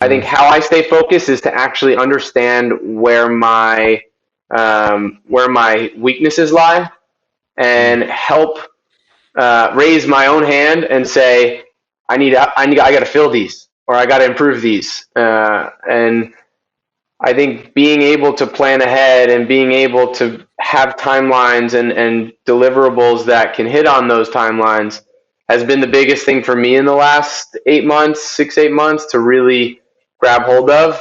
I think how I stay focused is to actually understand where my weaknesses lie and help raise my own hand and say, I got to fill these, or I got to improve these. And I think being able to plan ahead and being able to have timelines and deliverables that can hit on those timelines has been the biggest thing for me in the last 8 months, 6-8 months, to really grab hold of.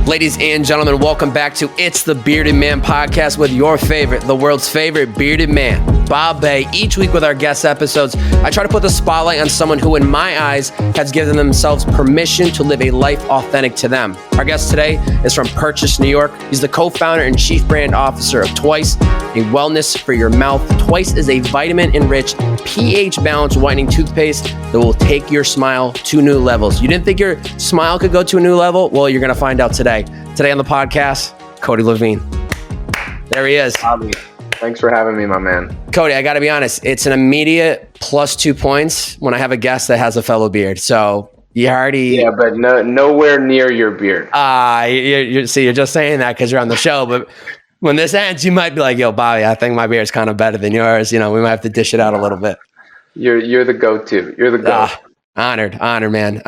Ladies and gentlemen, welcome back to It's the Bearded Man podcast with your favorite, the world's favorite bearded man, Bobbbaaaay. Each week with our guest episodes, I try to put the spotlight on someone who, in my eyes, has given themselves permission to live a life authentic to them. Our guest today is from Purchase, New York. He's the co-founder and chief brand officer of Twice, a wellness for your mouth. Twice is a vitamin-enriched, pH-balanced whitening toothpaste that will take your smile to new levels. You didn't think your smile could go to a new level? Well, you're going to find out today. Today on the podcast, Cody Levine. There he is. Bobby, thanks for having me, my man. Cody, I got to be honest. It's an immediate plus 2 points when I have a guest that has a fellow beard. So you already... Yeah, but nowhere near your beard. You're just saying that because you're on the show. But when this ends, you might be like, yo, Bobby, I think my beard's kind of better than yours. You know, we might have to dish it out a little bit. You're the go-to. You're the go-to. Honored, man.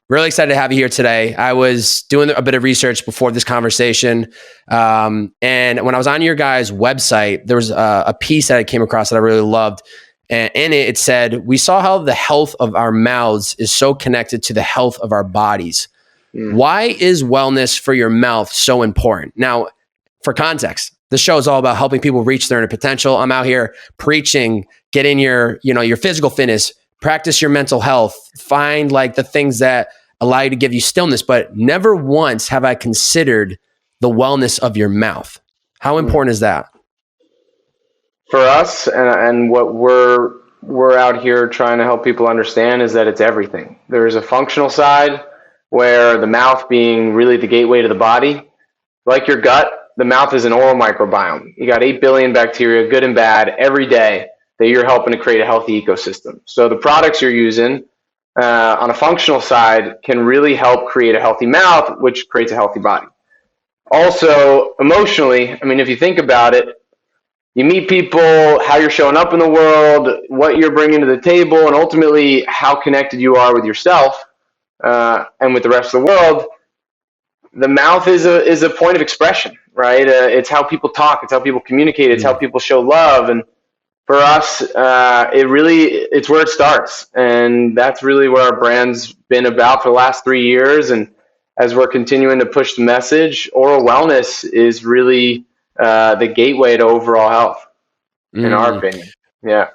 Really excited to have you here today. I was doing a bit of research before this conversation. And when I was on your guys' website, there was a piece that I came across that I really loved. And in it, it said, we saw how the health of our mouths is so connected to the health of our bodies. Why is wellness for your mouth so important? Now, for context, the show is all about helping people reach their inner potential. I'm out here preaching, get in your physical fitness, practice your mental health, find like the things that allow you to give you stillness, but never once have I considered the wellness of your mouth. How important is that? For us, and what we're out here trying to help people understand is that it's everything. There's a functional side where the mouth being really the gateway to the body. Like your gut, the mouth is an oral microbiome. You got 8 billion bacteria, good and bad, every day, that you're helping to create a healthy ecosystem. So the products you're using on a functional side can really help create a healthy mouth, which creates a healthy body. Also, emotionally, I mean, if you think about it, you meet people, how you're showing up in the world, what you're bringing to the table, and ultimately how connected you are with yourself and with the rest of the world. The mouth is a point of expression, right? It's how people talk, it's how people communicate, it's how people show love. And for us, it's where it starts. And that's really what our brand's been about for the last 3 years. And as we're continuing to push the message, oral wellness is really the gateway to overall health, in our opinion. Yeah.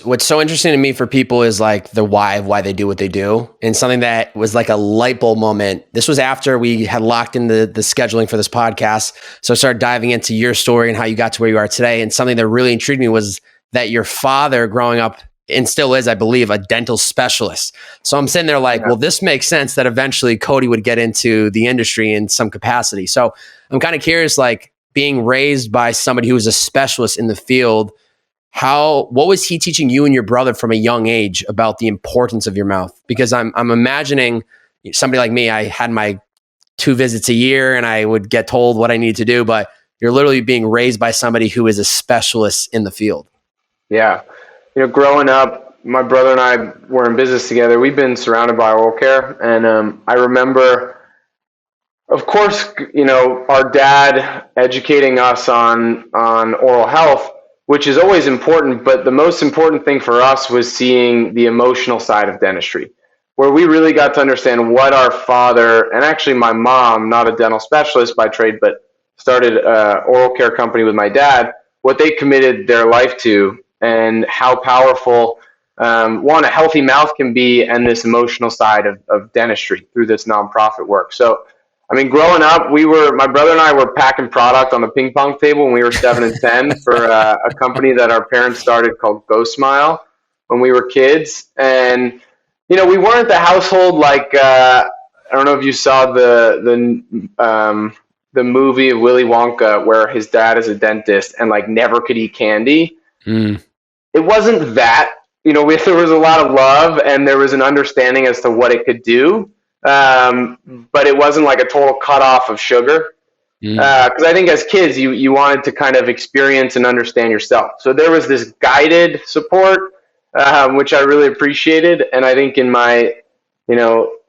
What's so interesting to me for people is like the why of why they do what they do. And something that was like a light bulb moment. This was after we had locked in the scheduling for this podcast. So I started diving into your story and how you got to where you are today. And something that really intrigued me was that your father growing up, and still is, I believe, a dental specialist. So I'm sitting there like, well, this makes sense that eventually Cody would get into the industry in some capacity. So I'm kind of curious, like being raised by somebody who was a specialist in the field, what was he teaching you and your brother from a young age about the importance of your mouth? Because I'm imagining somebody like me, I had my 2 visits a year and I would get told what I needed to do, but you're literally being raised by somebody who is a specialist in the field. Yeah. Growing up, my brother and I were in business together. We've been surrounded by oral care. And I remember, of course, our dad educating us on oral health, which is always important, but the most important thing for us was seeing the emotional side of dentistry, where we really got to understand what our father, and actually my mom, not a dental specialist by trade, but started an oral care company with my dad, what they committed their life to and how powerful, a healthy mouth can be, and this emotional side of dentistry through this nonprofit work. So, I mean, growing up, my brother and I were packing product on the ping pong table when we were 7 and 10 for a company that our parents started called Go Smile when we were kids. And, we weren't the household like, I don't know if you saw the the movie of Willy Wonka where his dad is a dentist and like never could eat candy. Mm. It wasn't that. There was a lot of love and there was an understanding as to what it could do, but it wasn't like a total cutoff of sugar. Because I think as kids, you wanted to kind of experience and understand yourself. So there was this guided support, which I really appreciated, and I think in my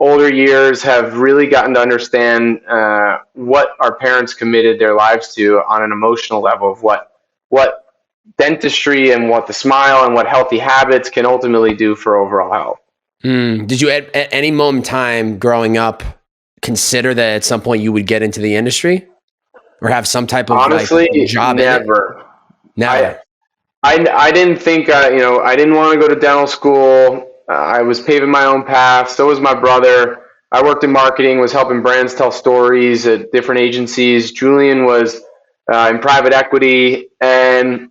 older years have really gotten to understand what our parents committed their lives to on an emotional level of what dentistry and what the smile and what healthy habits can ultimately do for overall health. Did you at any moment in time growing up consider that at some point you would get into the industry or have some type of Honestly, job never. in it? Never. I didn't think, I didn't want to go to dental school. I was paving my own path. So was my brother. I worked in marketing, was helping brands tell stories at different agencies. Julian was in private equity. And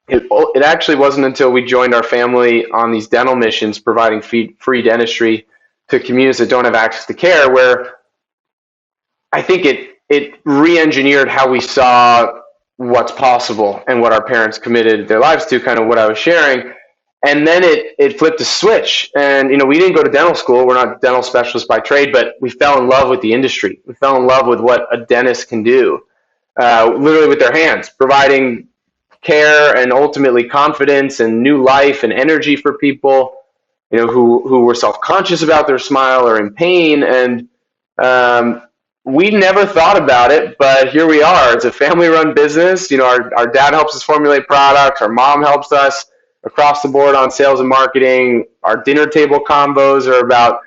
it actually wasn't until we joined our family on these dental missions, providing free dentistry to communities that don't have access to care, where I think it re-engineered how we saw what's possible and what our parents committed their lives to, kind of what I was sharing. And then it flipped a switch. And, we didn't go to dental school. We're not dental specialists by trade, but we fell in love with the industry. We fell in love with what a dentist can do, literally with their hands, providing care and ultimately confidence and new life and energy for people, who were self-conscious about their smile or in pain. And, we never thought about it, but here we are. It's a family-run business. Our dad helps us formulate products. Our mom helps us across the board on sales and marketing. Our dinner table combos are about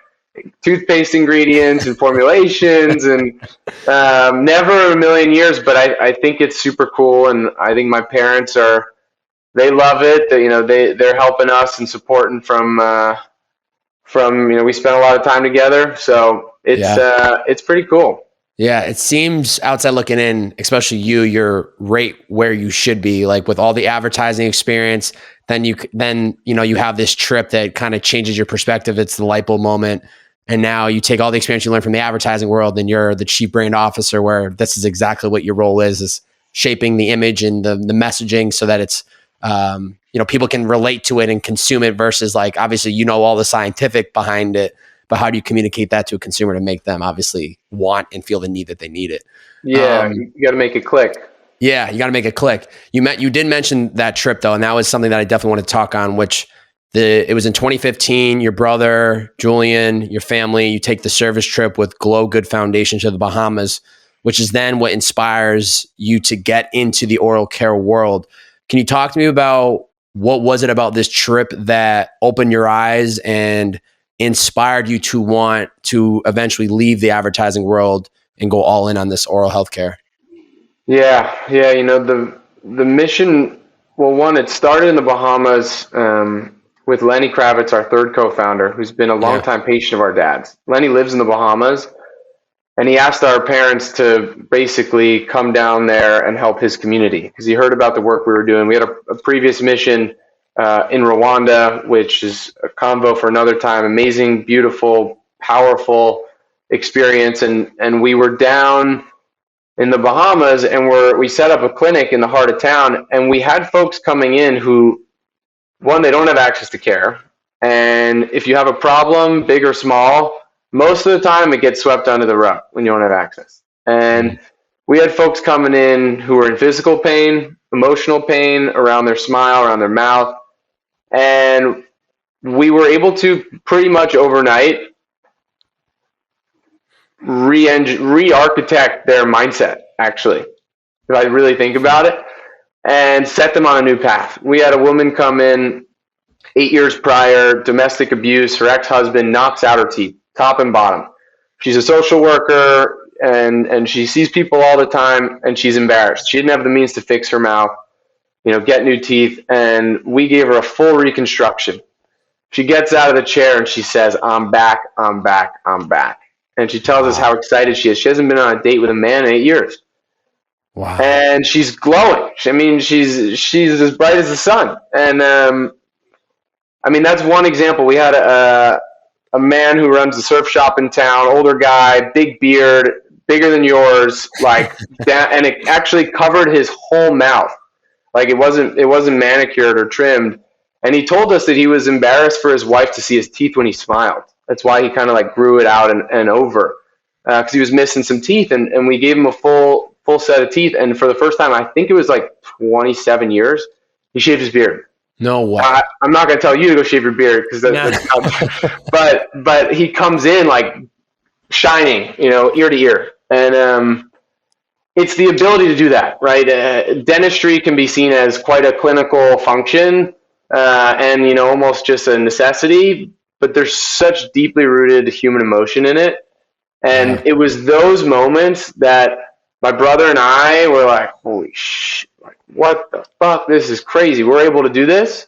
toothpaste ingredients and formulations, and never in a million years. But I think it's super cool, and I think my parents they love it. They're helping us and supporting from we spent a lot of time together, so it's pretty cool. Yeah, it seems outside looking in, especially you're right where you should be, like with all the advertising experience. Then you have this trip that kind of changes your perspective. It's the light bulb moment. And now you take all the experience you learned from the advertising world and you're the chief brand officer, where this is exactly what your role is shaping the image and the messaging so that it's, people can relate to it and consume it versus like, obviously, all the scientific behind it. But how do you communicate that to a consumer to make them obviously want and feel the need that they need it? Yeah, you got to make it click. Yeah, you got to make it click. You did mention that trip though, and that was something that I definitely want to talk on. Which it was in 2015. Your brother, Julian, your family, you take the service trip with Glow Good Foundation to the Bahamas, which is then what inspires you to get into the oral care world. Can you talk to me about what was it about this trip that opened your eyes and inspired you to want to eventually leave the advertising world and go all in on this oral healthcare? Yeah. The mission. Well, one, it started in the Bahamas with Lenny Kravitz, our third co-founder, who's been a longtime patient of our dad's. Lenny lives in the Bahamas, and he asked our parents to basically come down there and help his community because he heard about the work we were doing. We had a previous mission in Rwanda, which is a convo for another time. Amazing, beautiful, powerful experience. And we were down in the Bahamas and we set up a clinic in the heart of town. And we had folks coming in who, one, they don't have access to care. And if you have a problem, big or small, most of the time it gets swept under the rug when you don't have access. And we had folks coming in who were in physical pain, emotional pain around their smile, around their mouth. And we were able to pretty much overnight re-architect their mindset, actually, if I really think about it, and set them on a new path. We had a woman come in 8 years prior, domestic abuse, her ex-husband knocks out her teeth, top and bottom. She's a social worker, and she sees people all the time, and she's embarrassed. She didn't have the means to fix her mouth, get new teeth, and we gave her a full reconstruction. She gets out of the chair and she says, I'm back, I'm back, I'm back. And she tells us how excited she is. She hasn't been on a date with a man in 8 years. Wow. And she's glowing. I mean, she's as bright as the sun. And that's one example. We had a man who runs a surf shop in town, older guy, big beard, bigger than yours, like that, and it actually covered his whole mouth. Like it wasn't manicured or trimmed. And he told us that he was embarrassed for his wife to see his teeth when he smiled. That's why he kind of like grew it out and over, because he was missing some teeth. And we gave him a full set of teeth. And for the first time, I think it was like 27 years, he shaved his beard. No way. I'm not going to tell you to go shave your beard because that's but he comes in like shining, ear to ear. And it's the ability to do that, right? Dentistry can be seen as quite a clinical function, and almost just a necessity, but there's such deeply rooted human emotion in it. And it was those moments that my brother and I were like, holy shit, like, what the fuck? This is crazy. We're able to do this.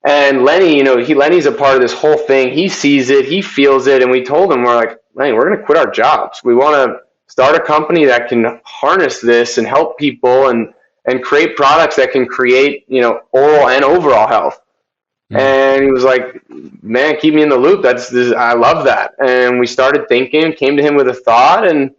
And Lenny, Lenny's a part of this whole thing. He sees it, he feels it. And we told him, we're like, Lenny, we're going to quit our jobs. We want to start a company that can harness this and help people and create products that can create, oral and overall health. And he was like, man, keep me in the loop. I love that. And we started thinking, came to him with a thought, and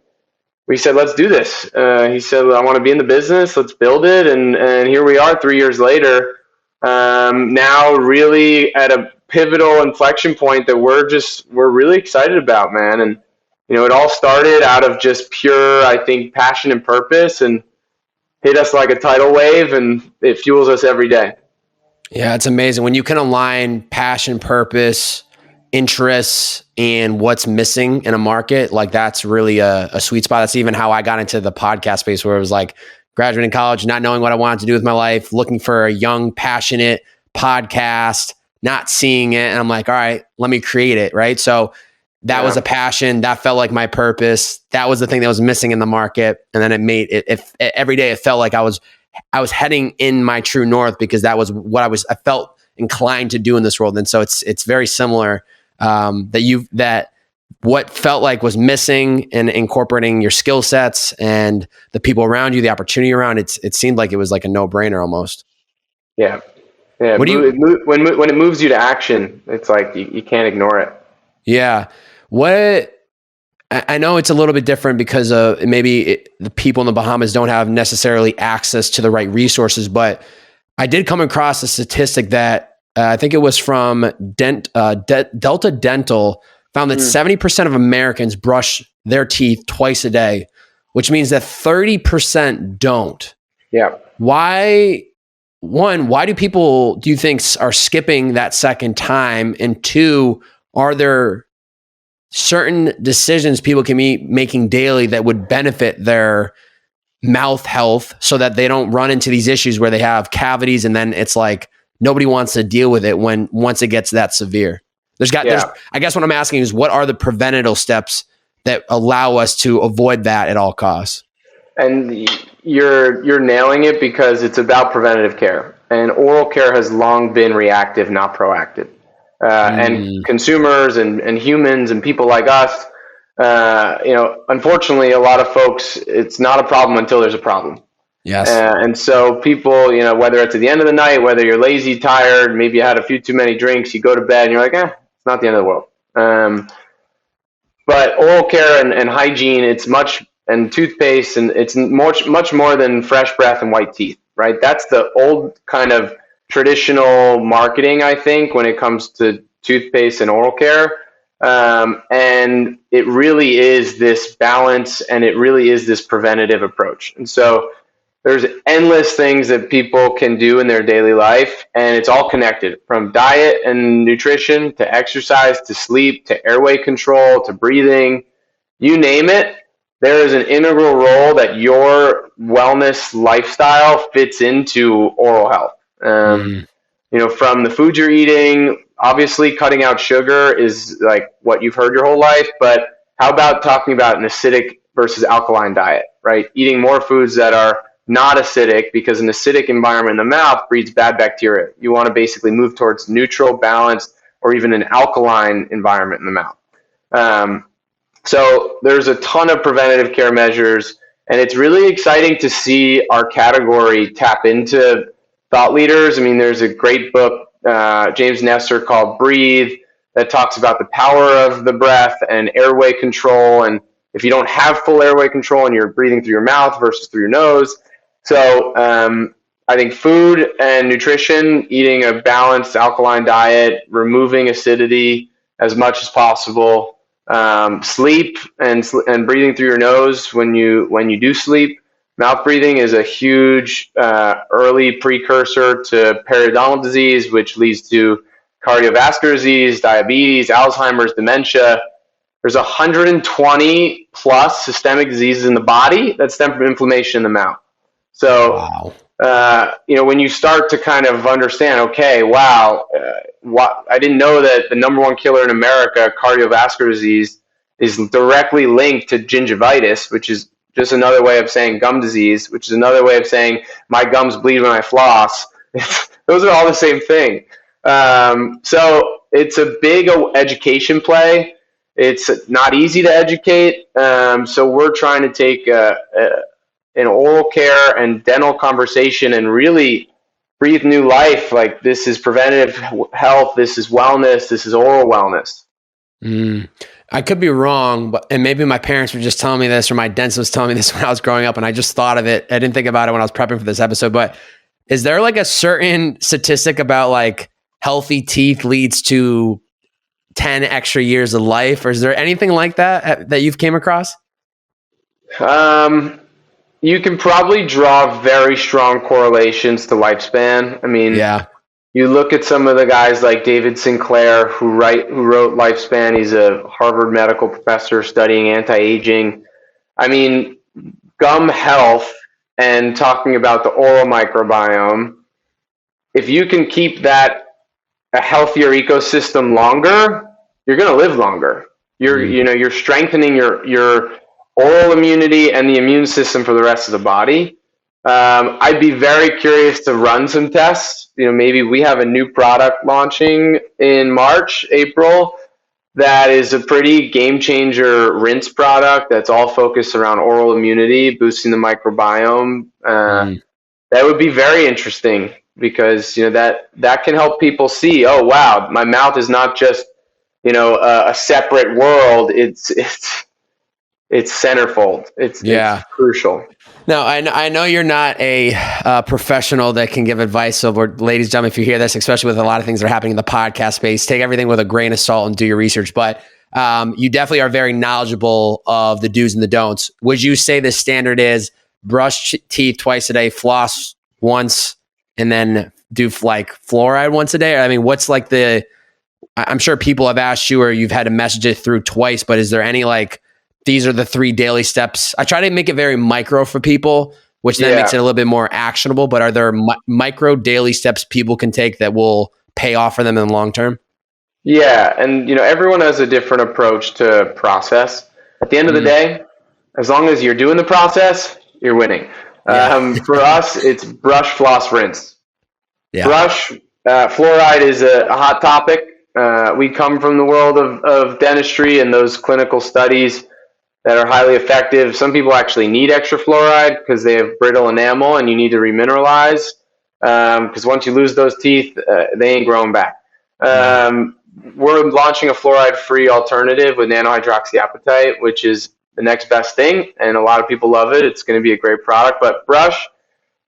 we said, let's do this. He said, I want to be in the business. Let's build it. And here we are 3 years later, now really at a pivotal inflection point that we're really excited about, man. And, it all started out of just pure, I think, passion and purpose, and hit us like a tidal wave, and it fuels us every day. Yeah, it's amazing when you can align passion, purpose, interests, and what's missing in a market. Like that's really a sweet spot. That's even how I got into the podcast space, where it was like graduating college, not knowing what I wanted to do with my life, looking for a young, passionate podcast, not seeing it. And I'm like, all right, let me create it. Right. So that was a passion. That felt like my purpose. That was the thing that was missing in the market. And then it made it every day it felt like I was heading in my true north, because that was what I felt inclined to do in this world. And so it's very similar, that what felt like was missing and incorporating your skill sets and the people around you, the opportunity around it seemed like it was like a no-brainer almost. Yeah. Yeah. When it moves you to action, it's like you can't ignore it. Yeah. I know it's a little bit different because maybe the people in the Bahamas don't have necessarily access to the right resources, but I did come across a statistic that I think it was from Delta Dental, found that 70% of Americans brush their teeth twice a day, which means that 30% don't. Yeah. Why do people, do you think, are skipping that second time? And two, are there certain decisions people can be making daily that would benefit their mouth health so that they don't run into these issues where they have cavities and then it's like nobody wants to deal with it once it gets that severe? I guess what I'm asking is, what are the preventative steps that allow us to avoid that at all costs? And you're nailing it, because it's about preventative care, and oral care has long been reactive, not proactive. And consumers and humans and people like us, unfortunately, a lot of folks, it's not a problem until there's a problem. Yes. And so people, whether it's at the end of the night, whether you're lazy, tired, maybe you had a few too many drinks, you go to bed and you're like, it's not the end of the world. But oral care and hygiene, and toothpaste, and it's much more than fresh breath and white teeth, right? That's the old kind of traditional marketing, I think, when it comes to toothpaste and oral care. And it really is this balance, and it really is this preventative approach. And so there's endless things that people can do in their daily life, and it's all connected, from diet and nutrition to exercise to sleep to airway control to breathing, you name it. There is an integral role that your wellness lifestyle fits into oral health. From the food you're eating, obviously cutting out sugar is like what you've heard your whole life, but how about talking about an acidic versus alkaline diet, right? Eating more foods that are not acidic, because an acidic environment in the mouth breeds bad bacteria. You want to basically move towards neutral, balanced, or even an alkaline environment in the mouth. So there's a ton of preventative care measures, and it's really exciting to see our category tap into thought leaders. I mean, there's a great book, James Nestor, called Breathe, that talks about the power of the breath and airway control. And if you don't have full airway control and you're breathing through your mouth versus through your nose. So I think food and nutrition, eating a balanced alkaline diet, removing acidity as much as possible, sleep and breathing through your nose when you do sleep. Mouth breathing is a huge early precursor to periodontal disease, which leads to cardiovascular disease, diabetes, Alzheimer's, dementia. There's 120 plus systemic diseases in the body that stem from inflammation in the mouth. So, Wow. when you start to kind of understand, okay, wow, I didn't know that the number one killer in America, cardiovascular disease, is directly linked to gingivitis, which is just another way of saying gum disease, which is another way of saying my gums bleed when I floss. Those are all the same thing. So it's a big education play. It's not easy to educate. So we're trying to take an oral care and dental conversation and really breathe new life. Like, this is preventative health. This is wellness. This is oral wellness. I could be wrong, and maybe my parents were just telling me this, or my dentist was telling me this when I was growing up, and I just thought of it. I didn't think about it when I was prepping for this episode, but is there like a certain statistic about like healthy teeth leads to 10 extra years of life? Or is there anything like that you've came across? You can probably draw very strong correlations to lifespan. I mean, Yeah. You look at some of the guys like David Sinclair, who wrote Lifespan. He's a Harvard medical professor studying anti-aging. I mean, gum health and talking about the oral microbiome, if you can keep that a healthier ecosystem longer, you're going to live longer. You're strengthening your oral immunity and the immune system for the rest of the body. I'd be very curious to run some tests. Maybe we have a new product launching in March, April, that is a pretty game changer rinse product that's all focused around oral immunity, boosting the microbiome. That would be very interesting, because that can help people see, oh wow, my mouth is not just a separate world. It's centerfold. It's crucial. No, I know you're not a professional that can give advice. So, ladies and gentlemen, if you hear this, especially with a lot of things that are happening in the podcast space, take everything with a grain of salt and do your research. But you definitely are very knowledgeable of the do's and the don'ts. Would you say the standard is brush teeth twice a day, floss once, and then do like fluoride once a day? I mean, what's like I'm sure people have asked you or you've had to message it through twice, but is there any like, these are the 3 daily steps? I try to make it very micro for people, which then makes it a little bit more actionable. But are there micro daily steps people can take that will pay off for them in the long term? Yeah. And, everyone has a different approach to process. At the end of the day, as long as you're doing the process, you're winning. For us, it's brush, floss, rinse. Yeah. Brush, fluoride is a hot topic. We come from the world of dentistry and those clinical studies that are highly effective. Some people actually need extra fluoride because they have brittle enamel and you need to remineralize, because once you lose those teeth, they ain't growing back. We're launching a fluoride-free alternative with nanohydroxyapatite, which is the next best thing, and a lot of people love it. It's going to be a great product. But brush,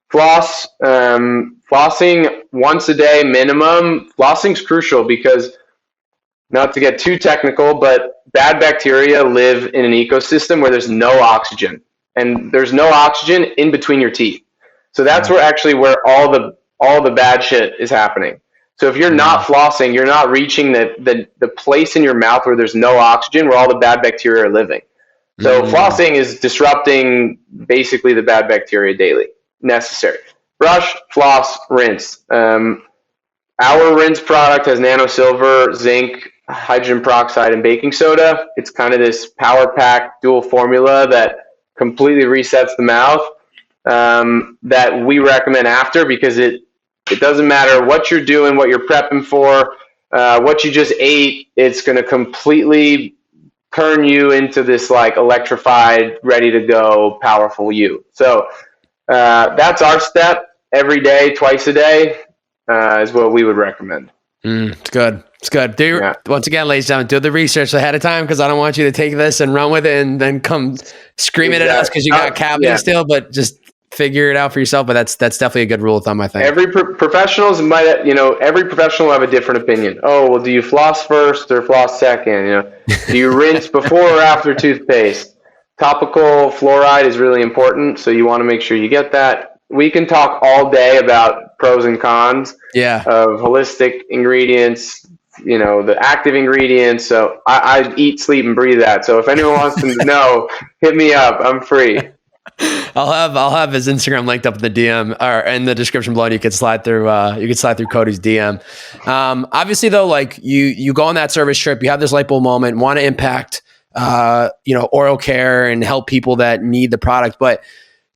floss, flossing once a day minimum. Flossing's crucial because, not to get too technical, but bad bacteria live in an ecosystem where there's no oxygen, and there's no oxygen in between your teeth. So that's where all the bad shit is happening. So if you're not flossing, you're not reaching the place in your mouth where there's no oxygen, where all the bad bacteria are living. So flossing is disrupting basically the bad bacteria daily. Necessary. Brush, floss, rinse. Our rinse product has nanosilver, zinc, hydrogen peroxide, and baking soda. It's kind of this power pack dual formula that completely resets the mouth, that we recommend after, because it doesn't matter what you're doing, what you're prepping for, what you just ate. It's going to completely turn you into this like electrified, ready to go, powerful you. So that's our step. Every day, twice a day, is what we would recommend. It's good. It's good. Once again, ladies and gentlemen, do the research ahead of time, because I don't want you to take this and run with it and then come screaming at us because you got cavities still, but just figure it out for yourself. But that's definitely a good rule of thumb, I think. Every professional will have a different opinion. Oh, well, do you floss first or floss second? Do you rinse before or after toothpaste? Topical fluoride is really important, so you want to make sure you get that. We can talk all day about pros and cons of holistic ingredients, the active ingredients. So I eat, sleep, and breathe that. So if anyone wants to know, hit me up. I'm free. I'll have his Instagram linked up in the DM or in the description below. You can slide through. You can slide through Codys DM. Obviously, though, like you go on that service trip, you have this light bulb moment, want to impact, oral care and help people that need the product, but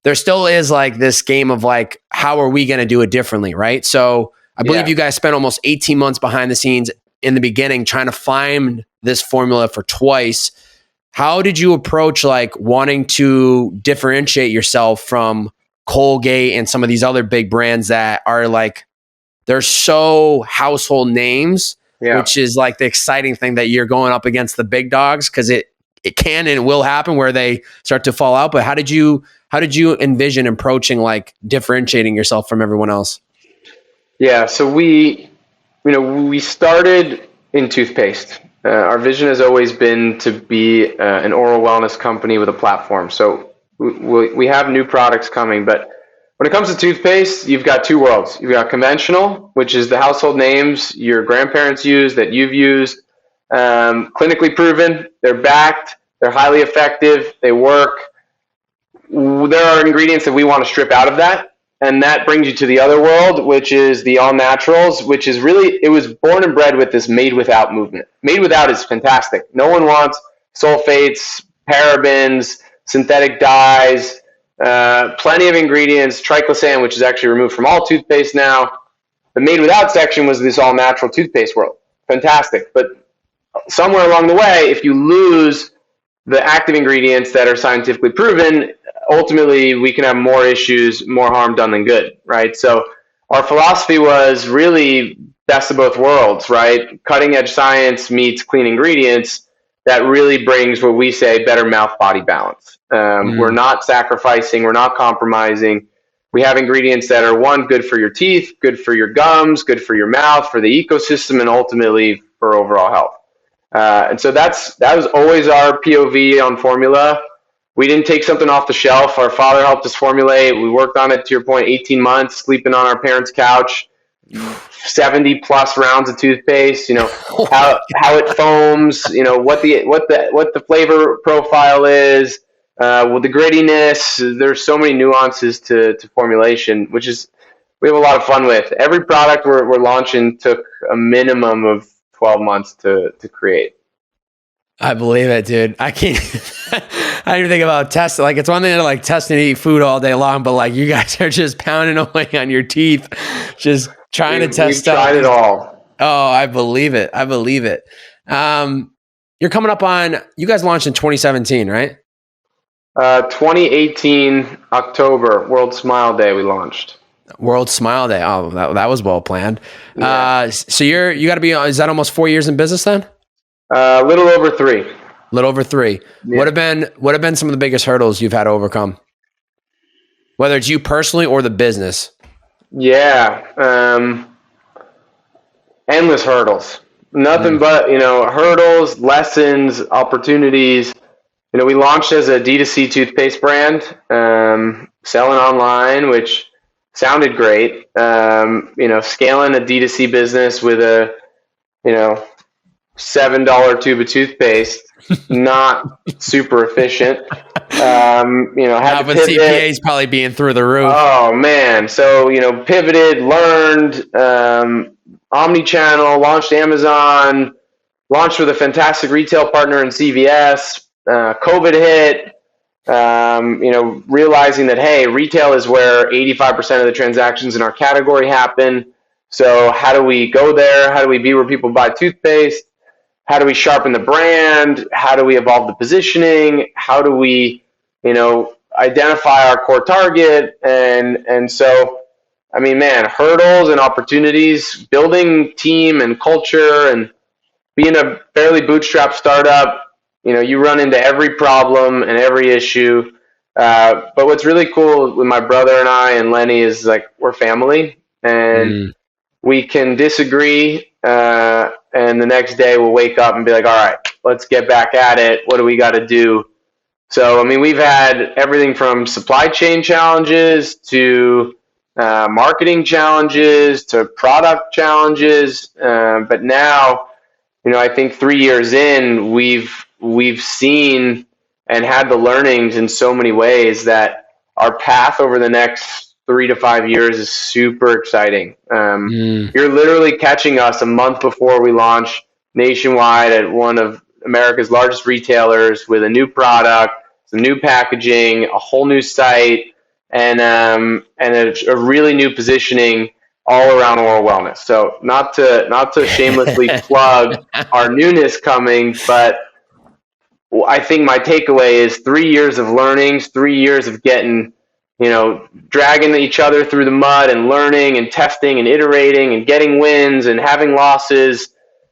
there still is like this game of like, how are we going to do it differently, right? So I believe you guys spent almost 18 months behind the scenes in the beginning trying to find this formula for Twice. How did you approach like wanting to differentiate yourself from Colgate and some of these other big brands that are like, they're so household names, which is like the exciting thing, that you're going up against the big dogs, because it can and will happen where they start to fall out. But how did you envision approaching like differentiating yourself from everyone else? Yeah, so we started in toothpaste. Our vision has always been to be an oral wellness company with a platform. So we have new products coming, but when it comes to toothpaste, you've got two worlds. You've got conventional, which is the household names your grandparents use, that you've used, clinically proven. They're backed. They're highly effective. They work. There are ingredients that we want to strip out of that. And that brings you to the other world, which is the all naturals, which is really, it was born and bred with this made without movement. Made without is fantastic. No one wants sulfates, parabens, synthetic dyes, plenty of ingredients, triclosan, which is actually removed from all toothpaste now. The made without section was this all natural toothpaste world. Fantastic. But somewhere along the way, if you lose the active ingredients that are scientifically proven, ultimately we can have more issues, more harm done than good, right? So our philosophy was really best of both worlds, right? Cutting edge science meets clean ingredients. That really brings what we say better mouth-body balance. We're not sacrificing, we're not compromising. We have ingredients that are, one, good for your teeth, good for your gums, good for your mouth, for the ecosystem, and ultimately for overall health. And so that was always our POV on formula. We didn't take something off the shelf. Our father helped us formulate. We worked on it, to your point, 18 months, sleeping on our parents' couch, 70 plus rounds of toothpaste, how it foams, what the flavor profile is, with the grittiness. There's so many nuances to formulation, which is, we have a lot of fun with. Every product we're launching took a minimum of 12 months to create. I believe it, dude. I can't I even think about testing. Like, it's one thing to like test and eat food all day long, but like you guys are just pounding away on your teeth, just trying to test stuff. We've tried it all. Oh, I believe it. You're coming up on, you guys launched in 2017, right? 2018, October, World Smile Day, we launched. World Smile Day. Oh, that was well planned. Yeah. So you got to be, is that almost 4 years in business then? A little over 3. Yeah. What have been some of the biggest hurdles you've had to overcome? Whether it's you personally or the business. Yeah. Endless hurdles. Nothing but, hurdles, lessons, opportunities. We launched as a D2C toothpaste brand, selling online, which sounded great. Scaling a D2C business with a, $7 tube of toothpaste, not super efficient. Had to with CPAs probably being through the roof. Oh man. So, pivoted, learned, omni-channel, launched Amazon, launched with a fantastic retail partner in CVS. COVID hit, realizing that, hey, retail is where 85% of the transactions in our category happen. So how do we go there? How do we be where people buy toothpaste? How do we sharpen the brand? How do we evolve the positioning? How do we, identify our core target? And so I mean, man, hurdles and opportunities, building team and culture, and being a fairly bootstrap startup, you run into every problem and every issue. But what's really cool with my brother and I and Lenny is like we're family, and we can disagree. And the next day we'll wake up and be like, all right, let's get back at it. What do we got to do? So, I mean, we've had everything from supply chain challenges to marketing challenges to product challenges. But now, I think 3 years in, we've seen and had the learnings in so many ways that our path over the next 3 to 5 years is super exciting. You're literally catching us a month before we launch nationwide at one of America's largest retailers with a new product, some new packaging, a whole new site, and a really new positioning all around oral wellness. So not to shamelessly plug our newness coming, but I think my takeaway is 3 years of learnings, 3 years of getting, dragging each other through the mud and learning and testing and iterating and getting wins and having losses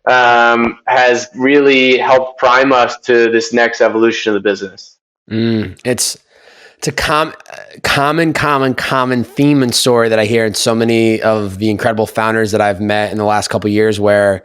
has really helped prime us to this next evolution of the business. It's a common theme and story that I hear in so many of the incredible founders that I've met in the last couple of years, where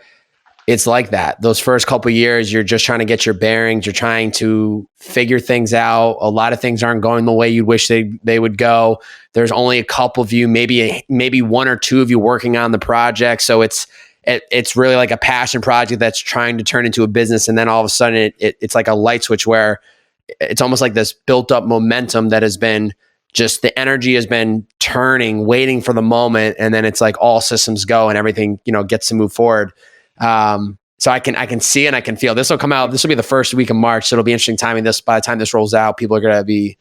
it's like that. Those first couple of years, you're just trying to get your bearings. You're trying to figure things out. A lot of things aren't going the way you wish they would go. There's only a couple of you, maybe one or two of you working on the project. So it's really like a passion project that's trying to turn into a business. And then all of a sudden it's like a light switch where it's almost like this built up momentum that has been just, the energy has been turning, waiting for the moment. And then it's like all systems go and everything, gets to move forward. So I can see and I can feel this will come out. This will be the first week of March. So it'll be interesting timing this. By the time this rolls out, people are going to be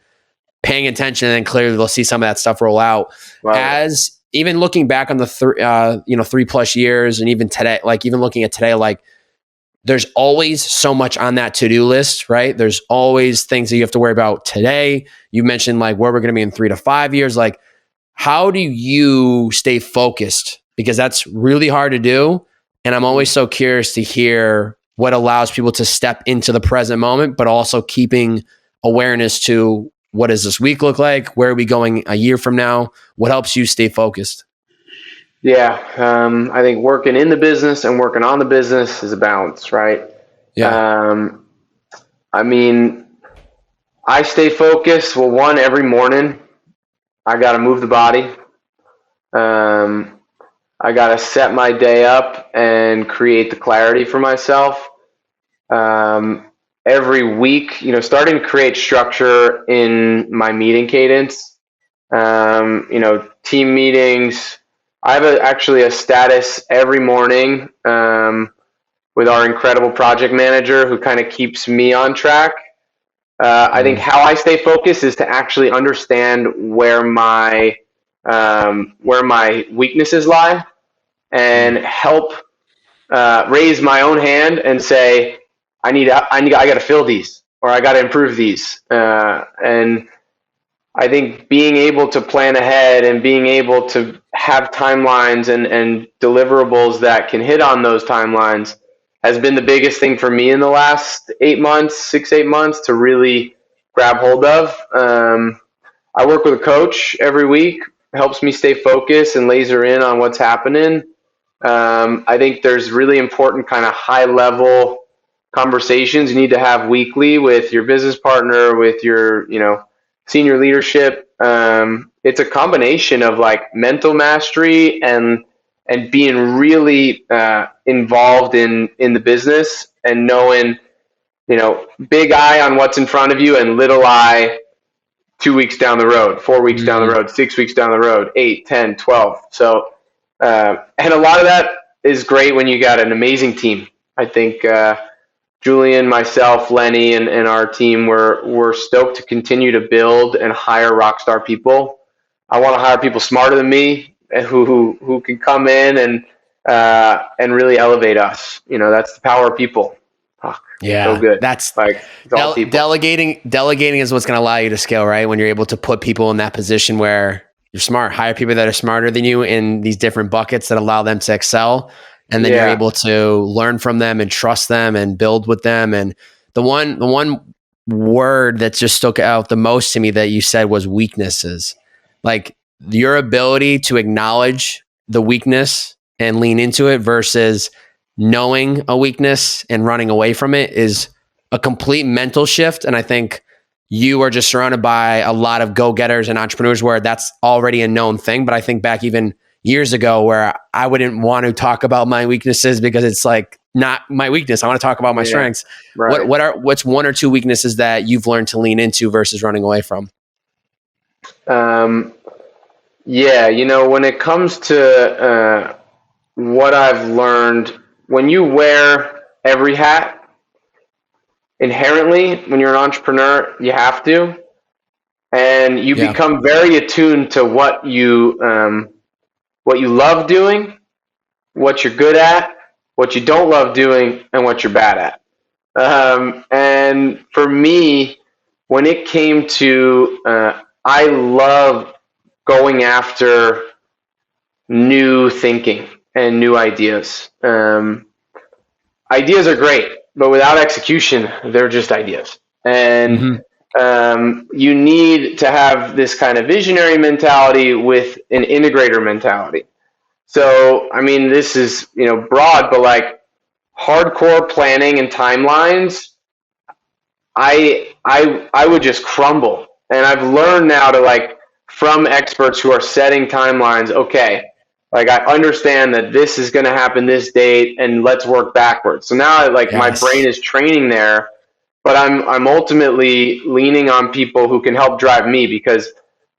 paying attention, and clearly they'll see some of that stuff roll out. Wow. As even looking back on the 3+ years, and even today, like even looking at today, like there's always so much on that to-do list, right? There's always things that you have to worry about today. You mentioned like where we're going to be in 3 to 5 years. Like, how do you stay focused? Because that's really hard to do. And I'm always so curious to hear what allows people to step into the present moment, but also keeping awareness to what does this week look like? Where are we going a year from now? What helps you stay focused? Yeah, I think working in the business and working on the business is a balance, right? Yeah. I mean, I stay focused. Well, one, every morning, I got to move the body. I got to set my day up and create the clarity for myself. Every week, starting to create structure in my meeting cadence, team meetings. I have actually a status every morning with our incredible project manager who kind of keeps me on track. I think how I stay focused is to actually understand where my weaknesses lie and help raise my own hand and say, I got to fill these, or I got to improve these. And I think being able to plan ahead and being able to have timelines and deliverables that can hit on those timelines has been the biggest thing for me in the last 8 months, 8 months to really grab hold of. I work with a coach every week, helps me stay focused and laser in on what's happening. I think there's really important kind of high level conversations you need to have weekly with your business partner, with your, senior leadership. It's a combination of like mental mastery and being really involved in the business and knowing, big eye on what's in front of you and little eye 2 weeks down the road, 4 weeks down the road, 6 weeks down the road, 8, 10, 12. So, and a lot of that is great when you got an amazing team. I think Julian, myself, Lenny, and our team, we're stoked to continue to build and hire rockstar people. I want to hire people smarter than me who can come in and really elevate us. That's the power of people. Oh, yeah, so good. That's like all people. Delegating is what's going to allow you to scale, right? When you're able to put people in that position where you're smart. Hire people that are smarter than you in these different buckets that allow them to excel. And then you're able to learn from them and trust them and build with them. And the one word that just stuck out the most to me that you said was weaknesses. Like your ability to acknowledge the weakness and lean into it versus knowing a weakness and running away from it is a complete mental shift. And I think you are just surrounded by a lot of go-getters and entrepreneurs where that's already a known thing. But I think back even years ago where I wouldn't want to talk about my weaknesses because it's like not my weakness. I want to talk about my strengths. Right. What's one or two weaknesses that you've learned to lean into versus running away from? When it comes to what I've learned, when you wear every hat, inherently, when you're an entrepreneur, you have to, and you become very attuned to what you love doing, what you're good at, what you don't love doing, and what you're bad at. And for me, when it came to, I love going after new thinking and new ideas. Ideas are great, but without execution, they're just ideas. And you need to have this kind of visionary mentality with an integrator mentality. So, I mean, this is, broad, but like hardcore planning and timelines, I would just crumble. And I've learned now to from experts who are setting timelines, okay, I understand that this is going to happen this date and let's work backwards. So now my brain is training there, but I'm ultimately leaning on people who can help drive me, because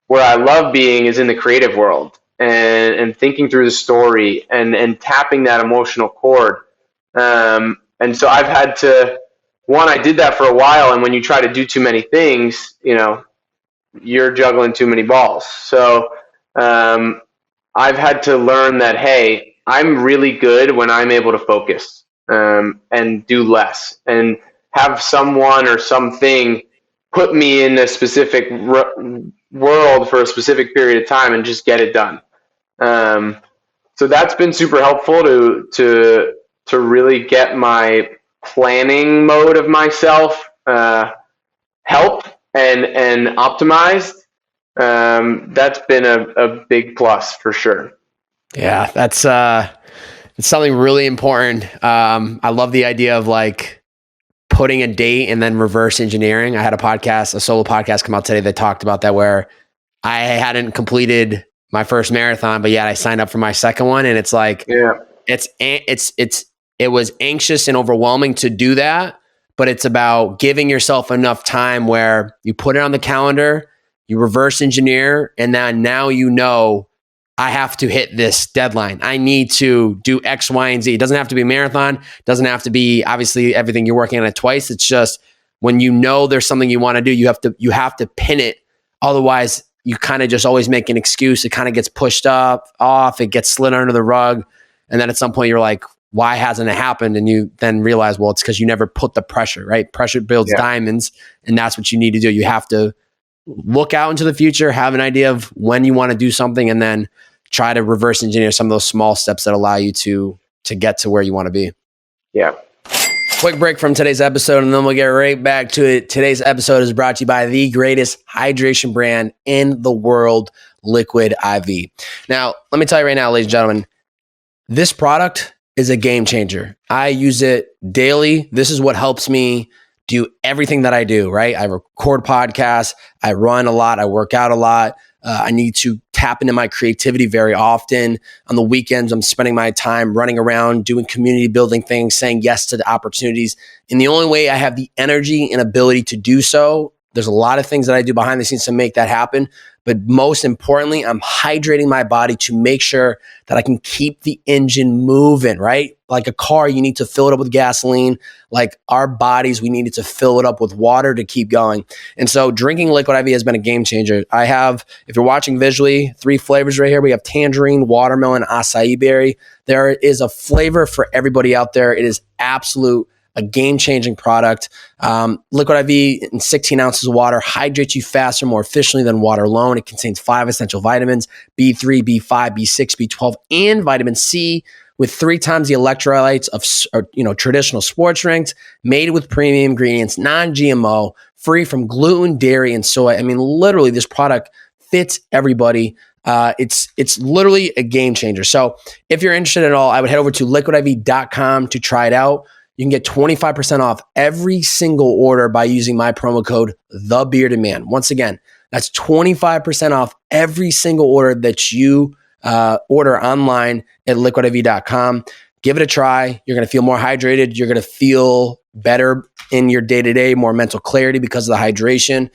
where I love being is in the creative world and thinking through the story and tapping that emotional chord. And so I've had to, I did that for a while. And when you try to do too many things, you're juggling too many balls. So, I've had to learn that, hey, I'm really good when I'm able to focus and do less and have someone or something put me in a specific world for a specific period of time and just get it done. So that's been super helpful to really get my planning mode of myself help and optimized. That's been a big plus for sure. Yeah, that's something really important. I love the idea of putting a date and then reverse engineering. I had a solo podcast come out today that talked about that, where I hadn't completed my first marathon, but yet I signed up for my second one. And it's it was anxious and overwhelming to do that, but it's about giving yourself enough time where you put it on the calendar, you reverse engineer, and then now I have to hit this deadline. I need to do X, Y, and Z. It doesn't have to be a marathon. It doesn't have to be obviously everything you're working on it twice. It's just when there's something you want to do, you have to pin it. Otherwise, you kind of just always make an excuse. It kind of gets pushed off. It gets slid under the rug, and then at some point you're like, why hasn't it happened? And you then realize, well, it's because you never put the pressure, right? Pressure builds diamonds, and that's what you need to do. You have to look out into the future, have an idea of when you want to do something, and then try to reverse engineer some of those small steps that allow you to get to where you want to be. Yeah. Quick break from today's episode, and then we'll get right back to it. Today's episode is brought to you by the greatest hydration brand in the world, Liquid I.V. Now, let me tell you right now, ladies and gentlemen, this product is a game changer. I use it daily. This is what helps me do everything that I do, right? I record podcasts, I run a lot, I work out a lot. I need to tap into my creativity very often. On the weekends, I'm spending my time running around, doing community building things, saying yes to the opportunities. And the only way I have the energy and ability to do so, there's a lot of things that I do behind the scenes to make that happen. But most importantly, I'm hydrating my body to make sure that I can keep the engine moving, right? Like a car, you need to fill it up with gasoline. Like our bodies, we needed to fill it up with water to keep going. And so drinking Liquid I.V has been a game changer. I have, if you're watching visually, 3 flavors right here. We have tangerine, watermelon, acai berry. There is a flavor for everybody out there. It is absolute a game-changing product. Liquid IV in 16 ounces of water hydrates you faster, more efficiently than water alone. It contains 5 essential vitamins, B3, B5, B6, B12, and vitamin C, with 3 times the electrolytes of traditional sports drinks, made with premium ingredients, non-GMO, free from gluten, dairy, and soy. I mean, literally, this product fits everybody. It's literally a game changer. So if you're interested at all, I would head over to liquidiv.com to try it out. You can get 25% off every single order by using my promo code TheBeardedMan. Once again, that's 25% off every single order that you order online at liquidiv.com. Give it a try. You're going to feel more hydrated. You're going to feel better in your day-to-day, more mental clarity because of the hydration.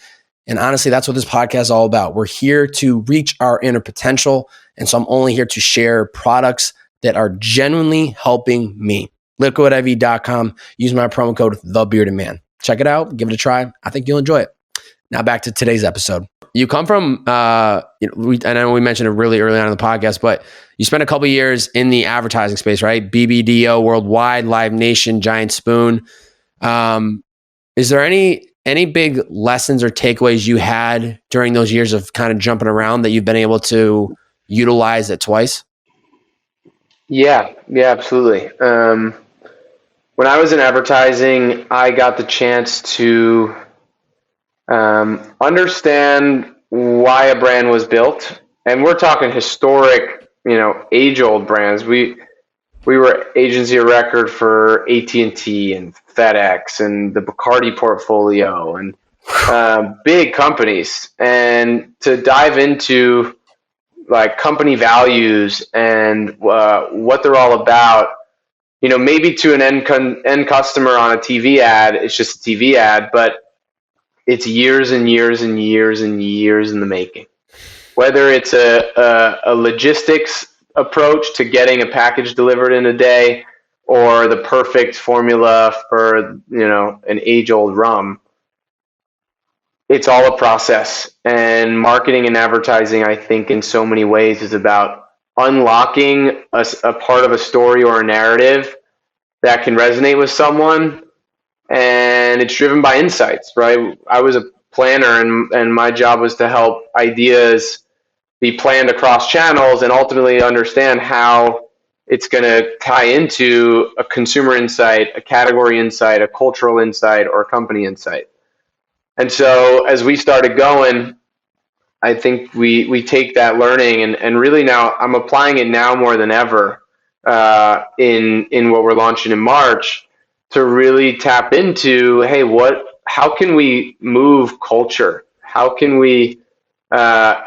And honestly, that's what this podcast is all about. We're here to reach our inner potential. And so I'm only here to share products that are genuinely helping me. liquidiv.com. Use my promo code TheBeardedMan. Check it out. Give it a try. I think you'll enjoy it. Now back to today's episode. You come from, I know we mentioned it really early on in the podcast, but you spent a couple of years in the advertising space, right? BBDO, Worldwide, Live Nation, Giant Spoon. Is there any big lessons or takeaways you had during those years of kind of jumping around that you've been able to utilize at Twice? Yeah, absolutely. When I was in advertising, I got the chance to understand why a brand was built. And we're talking historic, age-old brands. We were agency of record for AT&T and FedEx and the Bacardi portfolio and big companies. And to dive into like company values and what they're all about, maybe to an end customer on a TV ad, it's just a TV ad, but it's years and years and years and years in the making. Whether it's a logistics approach to getting a package delivered in a day, or the perfect formula for an age-old rum, it's all a process. And marketing and advertising, I think, in so many ways is about unlocking a part of a story or a narrative that can resonate with someone, and it's driven by insights, right? I was a planner, and my job was to help ideas be planned across channels and ultimately understand how it's going to tie into a consumer insight, a category insight, a cultural insight, or a company insight. And so as we started going, I think we take that learning and really now I'm applying it now more than ever in what we're launching in March, to really tap into, hey, how can we move culture? How can we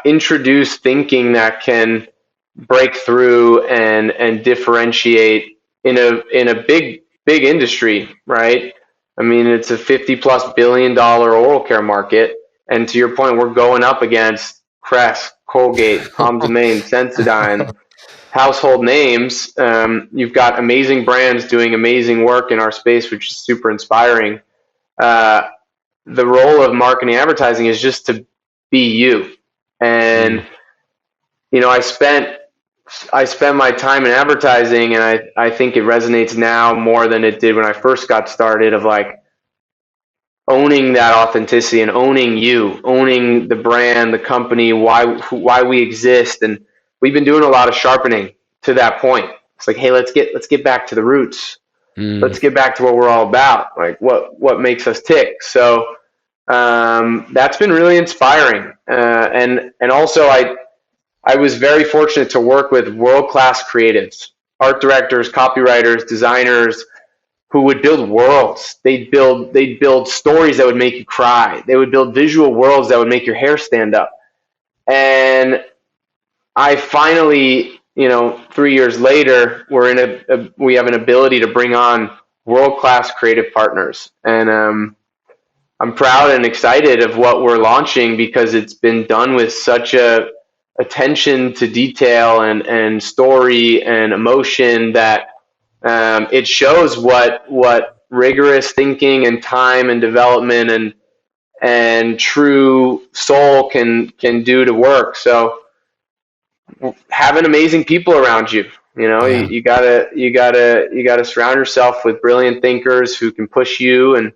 introduce thinking that can break through and differentiate in a big industry, right? I mean, it's a $50+ billion oral care market, and to your point, we're going up against Crest, Colgate, Palm Domain, Sensodyne, household names. You've got amazing brands doing amazing work in our space, which is super inspiring. The role of marketing advertising is just to be you. And I spent my time in advertising, and I think it resonates now more than it did when I first got started, of like owning that authenticity and owning you, owning the brand, the company, why we exist. And we've been doing a lot of sharpening to that point. It's like, hey, let's get back to the roots. Let's get back to what we're all about, like what makes us tick. So that's been really inspiring. And also I was very fortunate to work with world-class creatives, art directors, copywriters, designers, who would build worlds. They'd build stories that would make you cry. They would build visual worlds that would make your hair stand up. And I finally, 3 years later, we have an ability to bring on world-class creative partners. And I'm proud and excited of what we're launching, because it's been done with such a attention to detail and story and emotion that it shows what rigorous thinking and time and development and true soul can do to work. So having amazing people around you, You know, Yeah. you gotta surround yourself with brilliant thinkers who can push you. And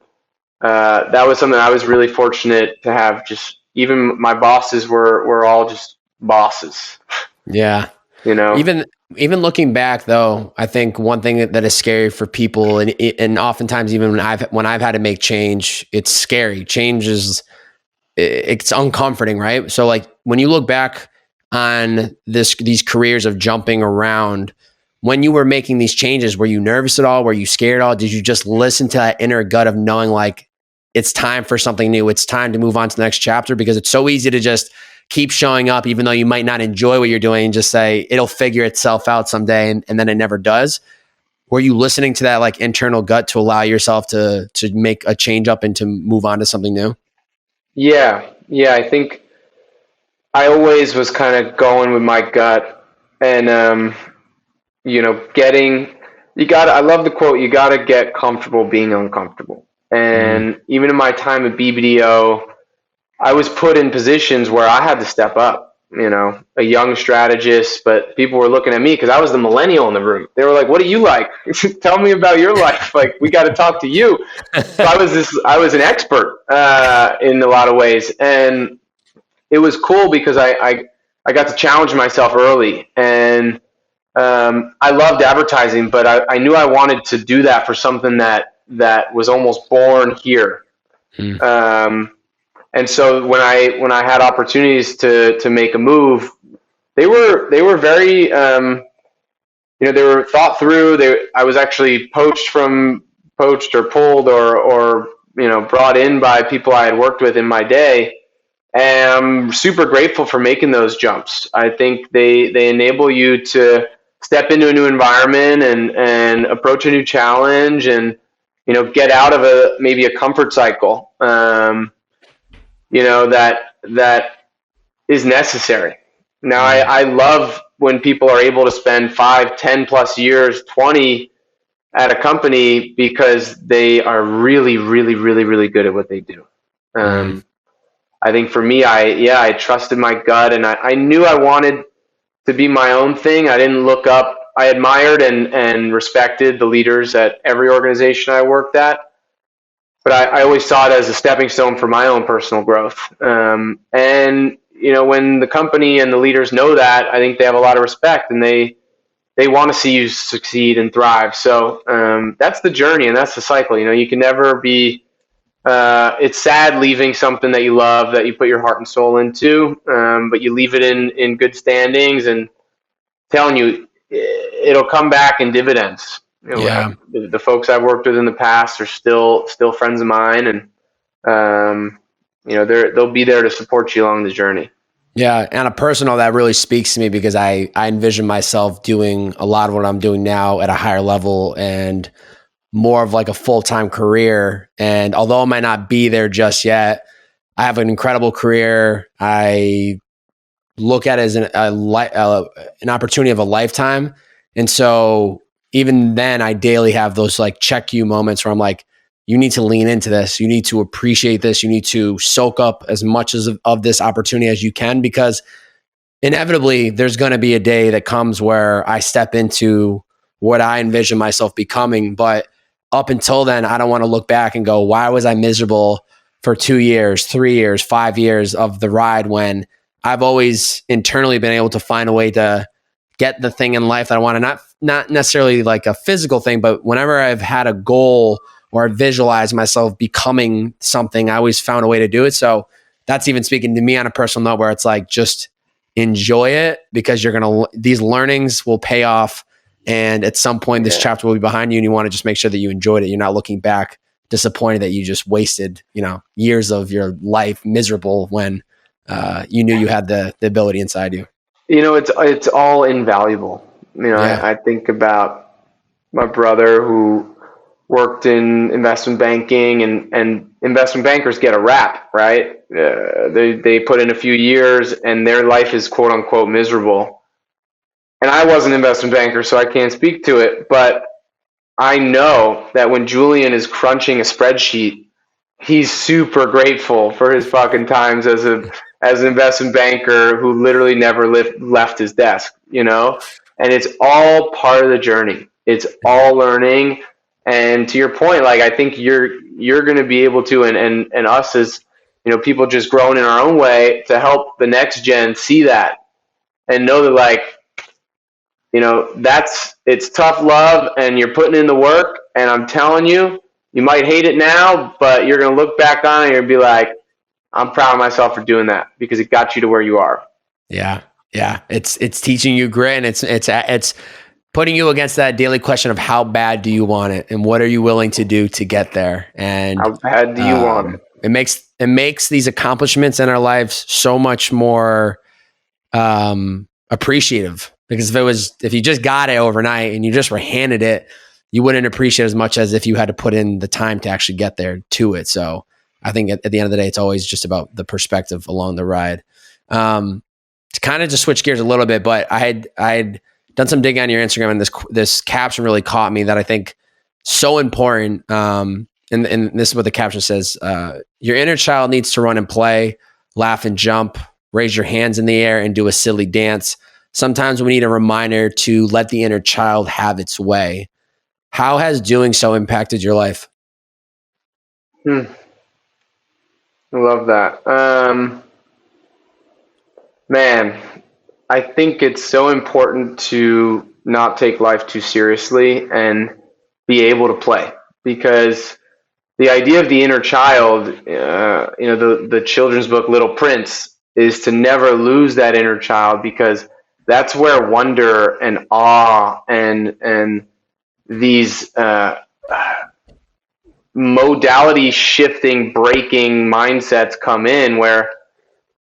that was something I was really fortunate to have. Just even my bosses were all just bosses. Yeah. You know. Even looking back though, I think one thing that is scary for people, and oftentimes even when I've had to make change, it's scary. Change is, it's uncomforting, right? So like when you look back on these careers of jumping around, when you were making these changes, were you nervous at all? Were you scared at all? Did you just listen to that inner gut of knowing like it's time for something new? It's time to move on to the next chapter, because it's so easy to just keep showing up, even though you might not enjoy what you're doing, and just say it'll figure itself out someday, and then it never does. Were you listening to that like internal gut to allow yourself to make a change up and to move on to something new? Yeah. I think I always was kind of going with my gut, and getting you got. I love the quote. You got to get comfortable being uncomfortable. Mm. And even in my time at BBDO, I was put in positions where I had to step up. A young strategist, but people were looking at me because I was the millennial in the room. They were like, "What do you like? Tell me about your life. Like, we got to talk to you." So I was an expert in a lot of ways, and it was cool because I got to challenge myself early, and I loved advertising, but I knew I wanted to do that for something that was almost born here. Mm. And so when I had opportunities to make a move, they were very they were thought through. I was actually poached or pulled or brought in by people I had worked with in my day. And I'm super grateful for making those jumps. I think they enable you to step into a new environment and approach a new challenge, and get out of maybe a comfort cycle. That is necessary. Now, I love when people are able to spend 5, 10 plus years, 20 at a company, because they are really, really, really, really good at what they do. Mm. I think for me, I trusted my gut, and I knew I wanted to be my own thing. I didn't look up. I admired and respected the leaders at every organization I worked at, but I always saw it as a stepping stone for my own personal growth. And when the company and the leaders know that, I think they have a lot of respect, and they want to see you succeed and thrive. So that's the journey, and that's the cycle. You can never be. It's sad leaving something that you love, that you put your heart and soul into, but you leave it in good standings, and telling you, it'll come back in dividends. Yeah. The folks I've worked with in the past are still friends of mine, and they'll be there to support you along the journey. Yeah. And a personal, that really speaks to me, because I envision myself doing a lot of what I'm doing now at a higher level and more of like a full-time career. And although I might not be there just yet, I have an incredible career. I look at it as an opportunity of a lifetime. And so even then, I daily have those like check you moments where I'm like, you need to lean into this. You need to appreciate this. You need to soak up as much of this opportunity as you can, because inevitably there's going to be a day that comes where I step into what I envision myself becoming. But up until then, I don't want to look back and go, why was I miserable for 2 years, 3 years, 5 years of the ride, when I've always internally been able to find a way to get the thing in life that I want to, not necessarily like a physical thing, but whenever I've had a goal or visualize myself becoming something, I always found a way to do it. So that's even speaking to me on a personal note, where it's like, just enjoy it, because these learnings will pay off. And at some point, this chapter will be behind you, and you want to just make sure that you enjoyed it. You're not looking back disappointed that you just wasted, years of your life miserable, when you knew you had the ability inside you. It's all invaluable. I think about my brother who worked in investment banking, and investment bankers get a rap, right? They put in a few years, and their life is quote unquote miserable. And I was an investment banker, so I can't speak to it, but I know that when Julian is crunching a spreadsheet, he's super grateful for his fucking times as an investment banker who literally never left his desk, And it's all part of the journey. It's all learning. And to your point, like, I think you're going to be able to, and us as, people just growing in our own way to help the next gen see that and know that, like, it's tough love and you're putting in the work. And I'm telling you, you might hate it now, but you're going to look back on it and you'll be like, I'm proud of myself for doing that because it got you to where you are. Yeah. Yeah. It's teaching you grit, and it's putting you against that daily question of how bad do you want it and what are you willing to do to get there? And how bad do you want it? It makes these accomplishments in our lives so much more appreciative, because if you just got it overnight and you just were handed it, you wouldn't appreciate it as much as if you had to put in the time to actually get there to it. So I think at the end of the day, it's always just about the perspective along the ride. To kind of just switch gears a little bit, but I had done some digging on your Instagram, and this caption really caught me that I think so important. And this is what the caption says: your inner child needs to run and play, laugh and jump, raise your hands in the air and do a silly dance. Sometimes we need a reminder to let the inner child have its way. How has doing so impacted your life? I love that. Man, I think it's so important to not take life too seriously and be able to play, because the idea of the inner child, the children's book Little Prince, is to never lose that inner child, because that's where wonder and awe and these modality shifting, breaking mindsets come in, where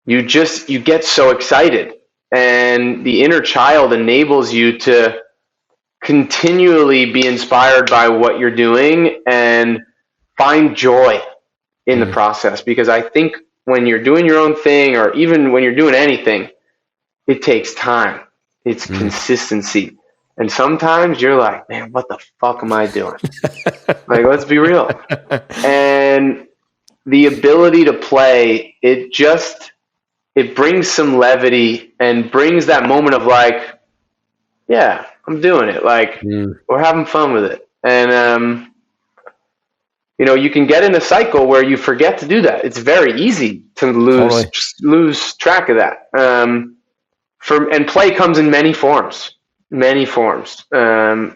you get so excited, and the inner child enables you to continually be inspired by what you're doing and find joy in the process. Because I think when you're doing your own thing, or even when you're doing anything, it takes time. It's consistency. And sometimes you're like, man, what the fuck am I doing? Like, let's be real. And the ability to play, it brings some levity and brings that moment of like, yeah, I'm doing it. Like, we're having fun with it. And, you can get in a cycle where you forget to do that. It's very easy to lose track of that. And play comes in many forms. I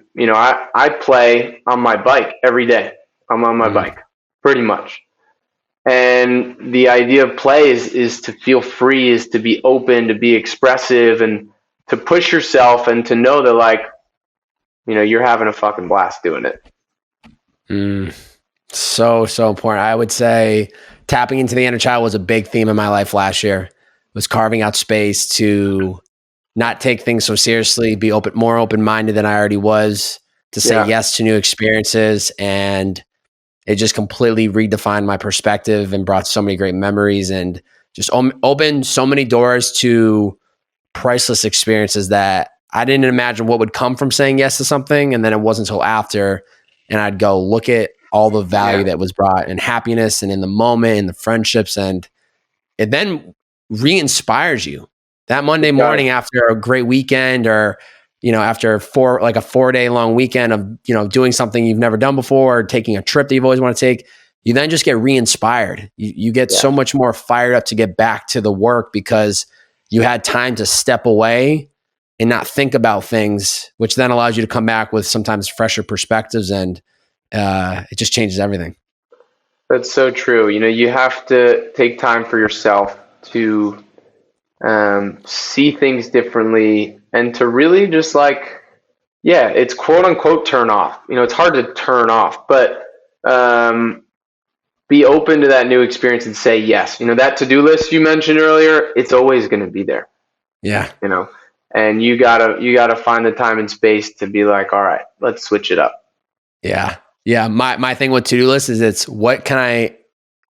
play on my bike every day. I'm on my bike pretty much. And the idea of play is to feel free, is to be open, to be expressive, and to push yourself, and to know that, like, you're having a fucking blast doing it. So important. I would say tapping into the inner child was a big theme in my life last year. It was carving out space to not take things so seriously, be more open-minded than I already was, to say yes to new experiences. And it just completely redefined my perspective and brought so many great memories, and just opened so many doors to priceless experiences that I didn't imagine what would come from saying yes to something. And then it wasn't until after, and I'd go look at all the value that was brought, and happiness, and in the moment, and the friendships. And it then re-inspires you that Monday morning after a great weekend, or, after a 4-day long weekend of, doing something you've never done before, or taking a trip that you've always wanted to take. You then just get re-inspired. You get so much more fired up to get back to the work, because you had time to step away and not think about things, which then allows you to come back with sometimes fresher perspectives, and it just changes everything. That's so true. You have to take time for yourself to see things differently, and to really just it's quote unquote turn off. It's hard to turn off, but be open to that new experience and say yes. That to-do list you mentioned earlier, it's always going to be there. Yeah. And you gotta find the time and space to be like, all right, let's switch it up. Yeah. Yeah. My thing with to-do list is, it's what can I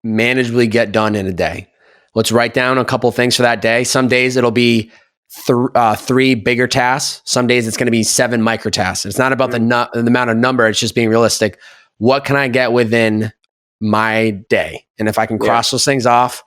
manageably get done in a day? Let's write down a couple things for that day. Some days it'll be 3 bigger tasks. Some days it's going to be 7 micro tasks. It's not about the amount of number. It's just being realistic. What can I get within my day? And if I can cross those things off,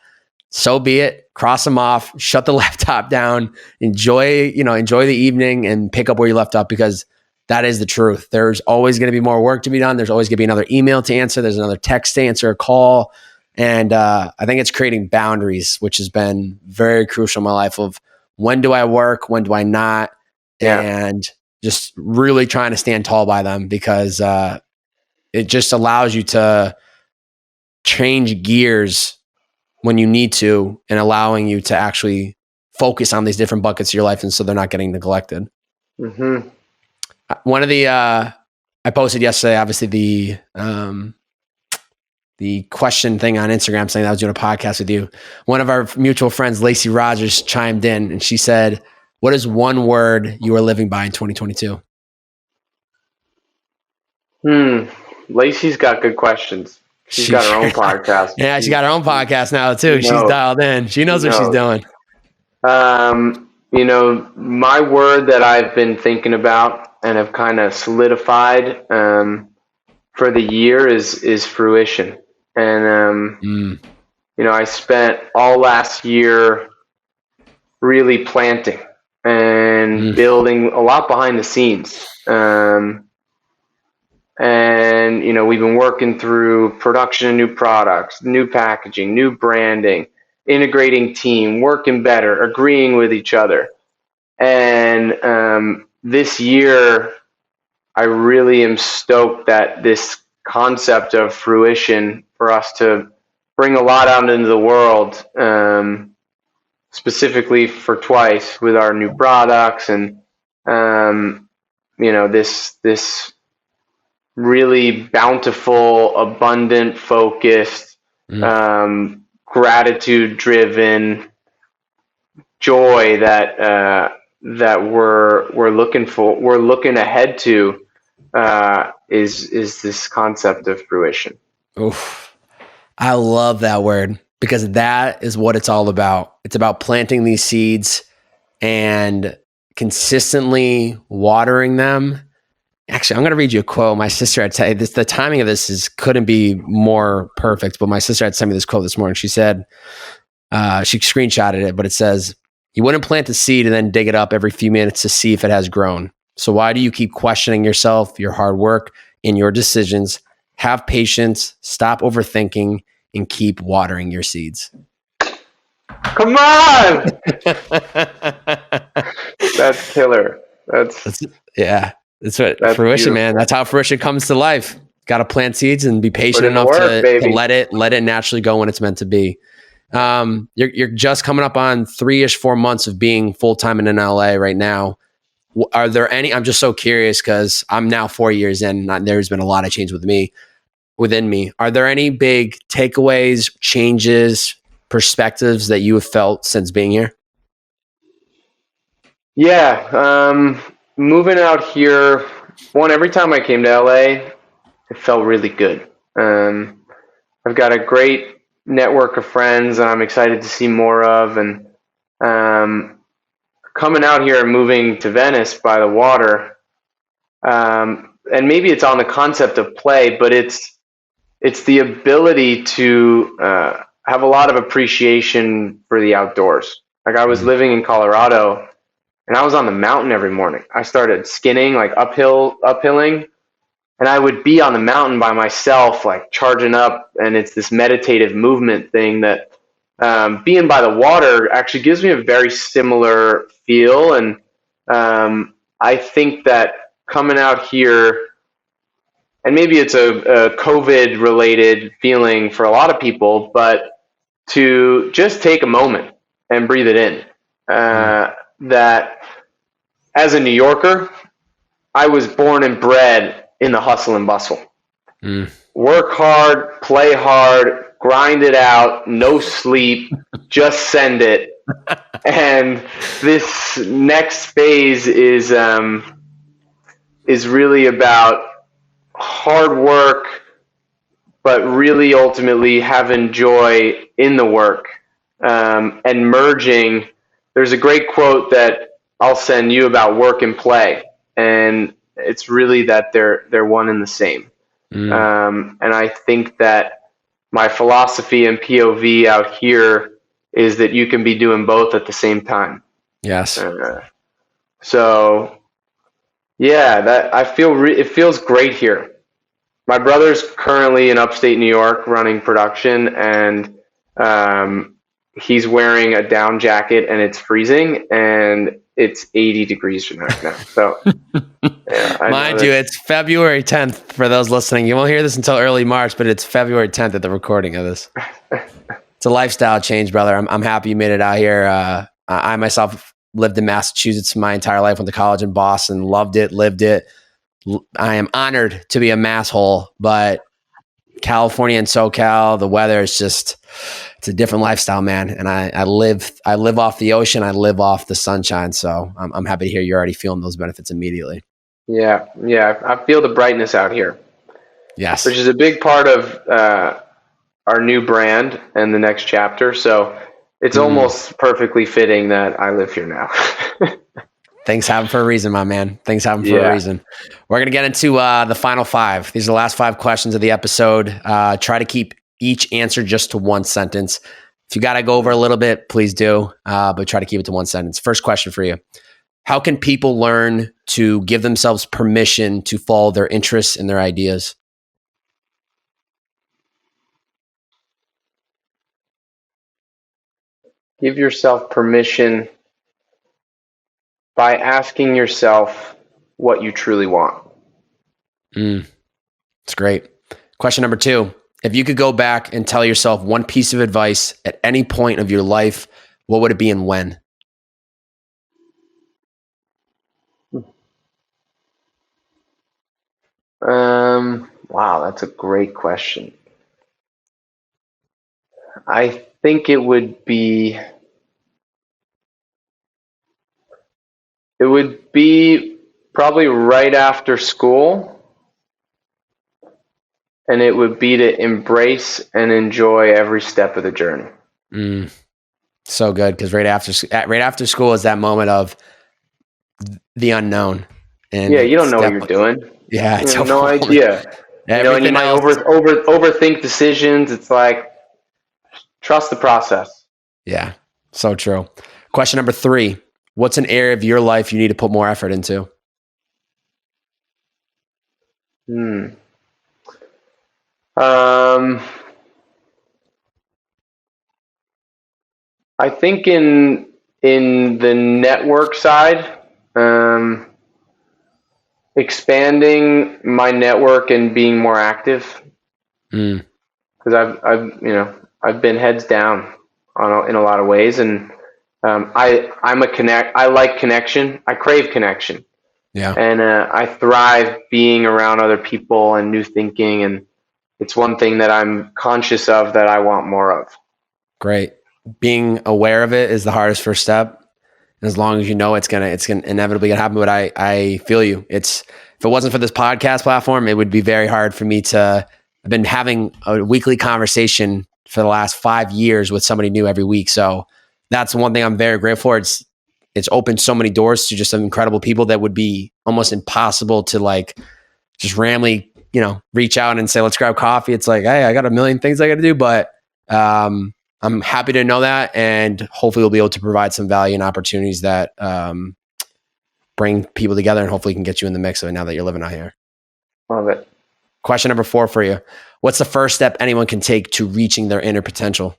so be it. Cross them off, shut the laptop down, enjoy the evening and pick up where you left off, because that is the truth. There's always going to be more work to be done. There's always going to be another email to answer. There's another text to answer, a call. And I think it's creating boundaries, which has been very crucial in my life, of when do I work, when do I not, and just really trying to stand tall by them, because it just allows you to change gears when you need to, and allowing you to actually focus on these different buckets of your life, and so they're not getting neglected. Mm-hmm. One of the I posted yesterday, obviously the question thing on Instagram saying that I was doing a podcast with you. One of our mutual friends, Lacey Rogers, chimed in and she said, "What is one word you are living by in 2022?" Lacey's got good questions. She's got her own podcast. Yeah, she got her own podcast now too. She's dialed in. She knows what she's doing. My word that I've been thinking about and have kind of solidified for the year is fruition. And I spent all last year really planting and building a lot behind the scenes. And, we've been working through production of new products, new packaging, new branding, integrating team, working better, agreeing with each other. And this year, I really am stoked that this concept of fruition, for us to bring a lot out into the world, specifically for Twice with our new products and, this really bountiful, abundant, focused, gratitude-driven joy that we're looking for. We're looking ahead to is this concept of fruition. Oof. I love that word, because that is what it's all about. It's about planting these seeds and consistently watering them. Actually, I'm going to read you a quote. My sister had said this. The timing of this couldn't be more perfect. But my sister had sent me this quote this morning. She said, she screenshotted it, but it says, "You wouldn't plant a seed and then dig it up every few minutes to see if it has grown. So why do you keep questioning yourself, your hard work, and your decisions? Have patience, stop overthinking, and keep watering your seeds." Come on! That's killer. That's fruition, beautiful. Man. That's how fruition comes to life. Got to plant seeds and be patient enough to let it naturally go when it's meant to be. You're just coming up on 4 months of being full-time in LA right now. Are there any, I'm just so curious because I'm now 4 years in, and there's been a lot of change within me. Are there any big takeaways, changes, perspectives that you have felt since being here? Yeah. Moving out here, every time I came to LA, it felt really good. I've got a great network of friends that I'm excited to see more of. And coming out here and moving to Venice by the water, and maybe it's on the concept of play, but it's the ability to have a lot of appreciation for the outdoors. Like, I was living in Colorado, and I was on the mountain every morning. I started skinning, like uphilling, and I would be on the mountain by myself, like charging up. And it's this meditative movement thing that being by the water actually gives me a very similar feel. And I think that coming out here, and maybe it's a COVID related feeling for a lot of people, but to just take a moment and breathe it in. That as a New Yorker, I was born and bred in the hustle and bustle. Work hard, play hard, grind it out, no sleep, just send it. And this next phase is really about hard work, but really ultimately having joy in the work, and merging. There's a great quote that I'll send you about work and play, and it's really that they're one and the same. And I think that my philosophy and POV out here is that you can be doing both at the same time. Yes. So yeah, that I feel it feels great here. My brother's currently in upstate New York running production, and he's wearing a down jacket, and it's freezing, and it's 80 degrees right now. So, yeah, mind you, it's February 10th for those listening. You won't hear this until early March, but it's February 10th at the recording of this. It's a lifestyle change, brother. I'm happy you made it out here. I myself lived in Massachusetts my entire life, went to college in Boston, loved it, lived it. I am honored to be a masshole, but California and SoCal, the weather is just, it's a different lifestyle, man. And I live off the ocean. I live off the sunshine. So I'm happy to hear you're already feeling those benefits immediately. Yeah. I feel the brightness out here. Yes. Which is a big part of our new brand and the next chapter. So it's almost perfectly fitting that I live here now. Things happen for a reason, my man. Things happen for a reason. We're going to get into the final 5. These are the last 5 questions of the episode. Try to keep each answer just to one sentence. If you got to go over a little bit, please do, but try to keep it to one sentence. First question for you. How can people learn to give themselves permission to follow their interests and their ideas? Give yourself permission by asking yourself what you truly want. It's great. Question number 2. If you could go back and tell yourself one piece of advice at any point of your life, what would it be and when? Wow, that's a great question. I think it would be probably right after school, and it would be to embrace and enjoy every step of the journey. So good, because right after school is that moment of the unknown, and you don't know what you're doing. Yeah, you have no idea. And you might overthink decisions. It's like, trust the process. Yeah, so true. Question number 3. What's an area of your life you need to put more effort into? I think in the network side, expanding my network and being more active, because I've been heads down in a lot of ways, and I like connection. I crave connection. Yeah. And I thrive being around other people and new thinking, and it's one thing that I'm conscious of that I want more of. Great. Being aware of it is the hardest first step. As long as you know it's gonna inevitably gonna happen. But I feel you. If it wasn't for this podcast platform, it would be very hard for me to. I've been having a weekly conversation for the last 5 years with somebody new every week. So that's one thing I'm very grateful for. It's opened so many doors to just some incredible people that would be almost impossible to like just randomly, reach out and say, let's grab coffee. It's like, hey, I got a million things I got to do, but I'm happy to know that. And hopefully we'll be able to provide some value and opportunities that bring people together, and hopefully can get you in the mix of it now that you're living out here. Love it. Question number 4 for you. What's the first step anyone can take to reaching their inner potential?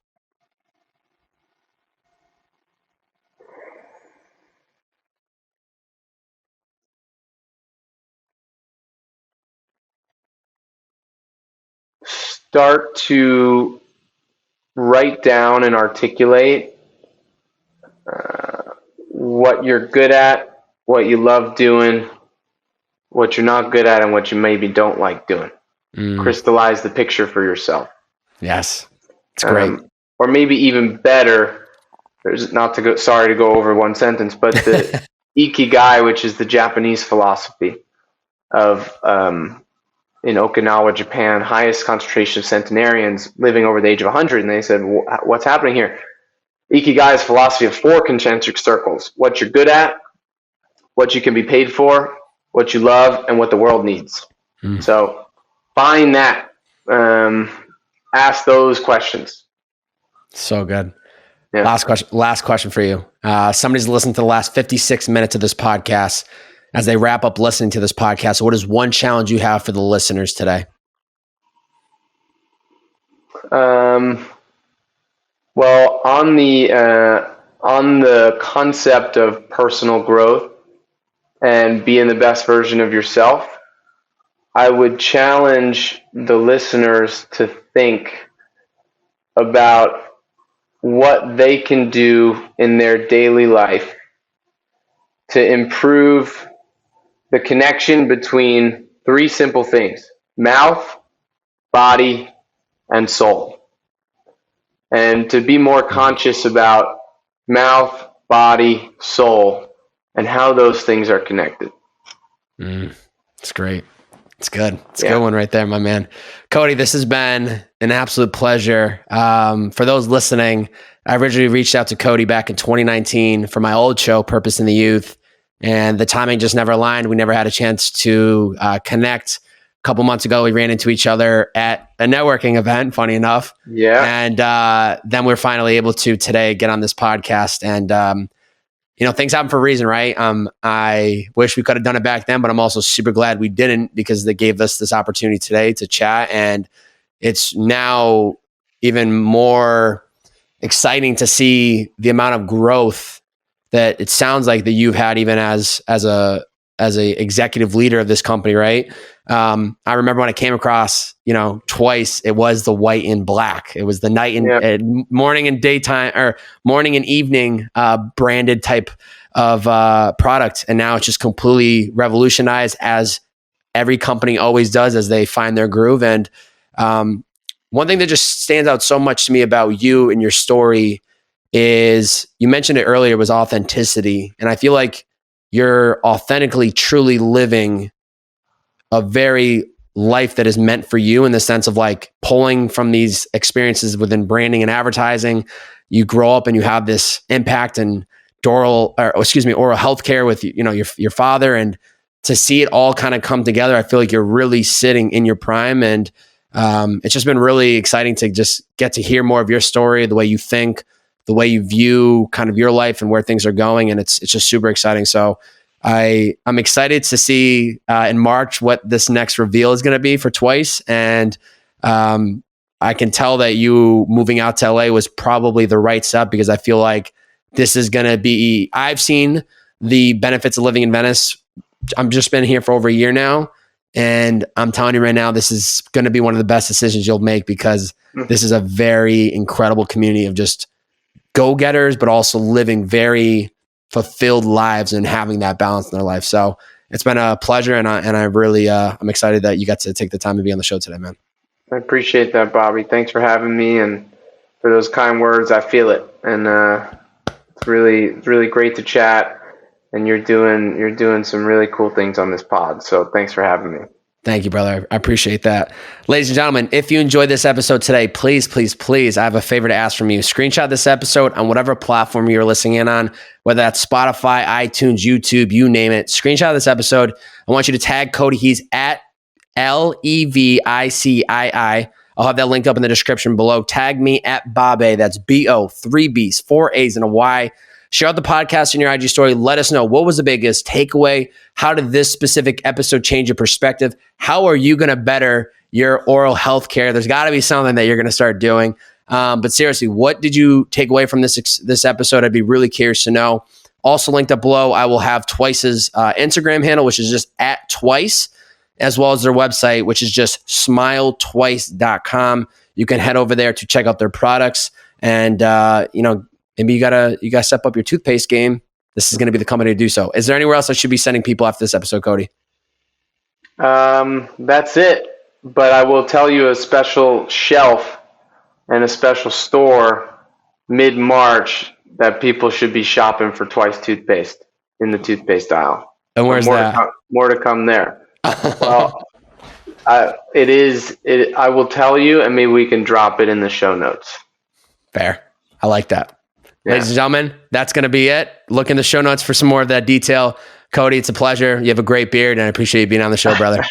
Start to write down and articulate what you're good at, what you love doing, what you're not good at, and what you maybe don't like doing. Crystallize the picture for yourself. Yes, it's great. Or maybe even better, sorry to go over one sentence, but the Ikigai, which is the Japanese philosophy of in Okinawa, Japan, highest concentration of centenarians living over the age of 100. And they said, what's happening here? Ikigai is philosophy of 4 concentric circles: what you're good at, what you can be paid for, what you love, and what the world needs. So find that. Ask those questions. So good. Yeah. Last question for you. Somebody's listened to the last 56 minutes of this podcast. As they wrap up listening to this podcast, what is one challenge you have for the listeners today? Well, on the concept of personal growth and being the best version of yourself, I would challenge the listeners to think about what they can do in their daily life to improve the connection between three simple things: mouth, body, and soul. And to be more conscious about mouth, body, soul, and how those things are connected. It's great. It's good. It's a good one right there, my man. Cody, this has been an absolute pleasure. For those listening, I originally reached out to Cody back in 2019 for my old show, Purpose in the Youth, and the timing just never aligned. We never had a chance to connect. A couple months ago, we ran into each other at a networking event, funny enough. Yeah. And then we're finally able to today get on this podcast. And, things happen for a reason, right? I wish we could have done it back then, but I'm also super glad we didn't, because they gave us this opportunity today to chat. And it's now even more exciting to see the amount of growth that it sounds like that you've had even as a executive leader of this company, right? I remember when I came across, Twice, it was the white and black. It was the night and morning and daytime, or morning and evening branded type of product. And now it's just completely revolutionized, as every company always does as they find their groove. And one thing that just stands out so much to me about you and your story is, you mentioned it earlier, was authenticity. And I feel like you're authentically, truly living a very life that is meant for you, in the sense of like pulling from these experiences within branding and advertising. You grow up and you have this impact in oral healthcare with, your father, and to see it all kind of come together, I feel like you're really sitting in your prime. And it's just been really exciting to just get to hear more of your story, the way you think, the way you view kind of your life and where things are going. And it's just super exciting. So I'm excited to see in March what this next reveal is going to be for Twice. And I can tell that you moving out to LA was probably the right step, because I feel like this is going to be, I've seen the benefits of living in Venice. I've just been here for over a year now. And I'm telling you right now, this is going to be one of the best decisions you'll make, because this is a very incredible community of just go-getters, but also living very fulfilled lives and having that balance in their life. So it's been a pleasure. And I really, I'm excited that you got to take the time to be on the show today, man. I appreciate that, Bobby. Thanks for having me and for those kind words. I feel it. And it's really great to chat. And you're doing some really cool things on this pod. So thanks for having me. Thank you, brother. I appreciate that. Ladies and gentlemen, if you enjoyed this episode today, please, please, please, I have a favor to ask from you. Screenshot this episode on whatever platform you're listening in on, whether that's Spotify, iTunes, YouTube, you name it. Screenshot this episode. I want you to tag Cody. He's at Levicii. I'll have that linked up in the description below. Tag me at Bobbbaaaay. That's B-O, 3 B's, 4 A's, and a Y. Share out the podcast in your IG story. Let us know, what was the biggest takeaway? How did this specific episode change your perspective? How are you going to better your oral health care? There's got to be something that you're going to start doing. But seriously, what did you take away from this episode? I'd be really curious to know. Also linked up below, I will have Twice's Instagram handle, which is just @Twice, as well as their website, which is just smiletwice.com. You can head over there to check out their products. And, maybe you gotta step up your toothpaste game. This is going to be the company to do so. Is there anywhere else I should be sending people after this episode, Cody? That's it. But I will tell you a special shelf and a special store mid-March that people should be shopping for Twice toothpaste in the toothpaste aisle. And where's that? More to come there. Well, I will tell you, and maybe we can drop it in the show notes. Fair. I like that. Yeah. Ladies and gentlemen, that's going to be it. Look in the show notes for some more of that detail. Cody, it's a pleasure. You have a great beard, and I appreciate you being on the show, brother.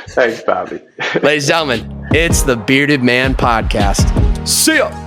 Thanks, Bobby. Ladies and gentlemen, it's the Bearded Man Podcast. See ya.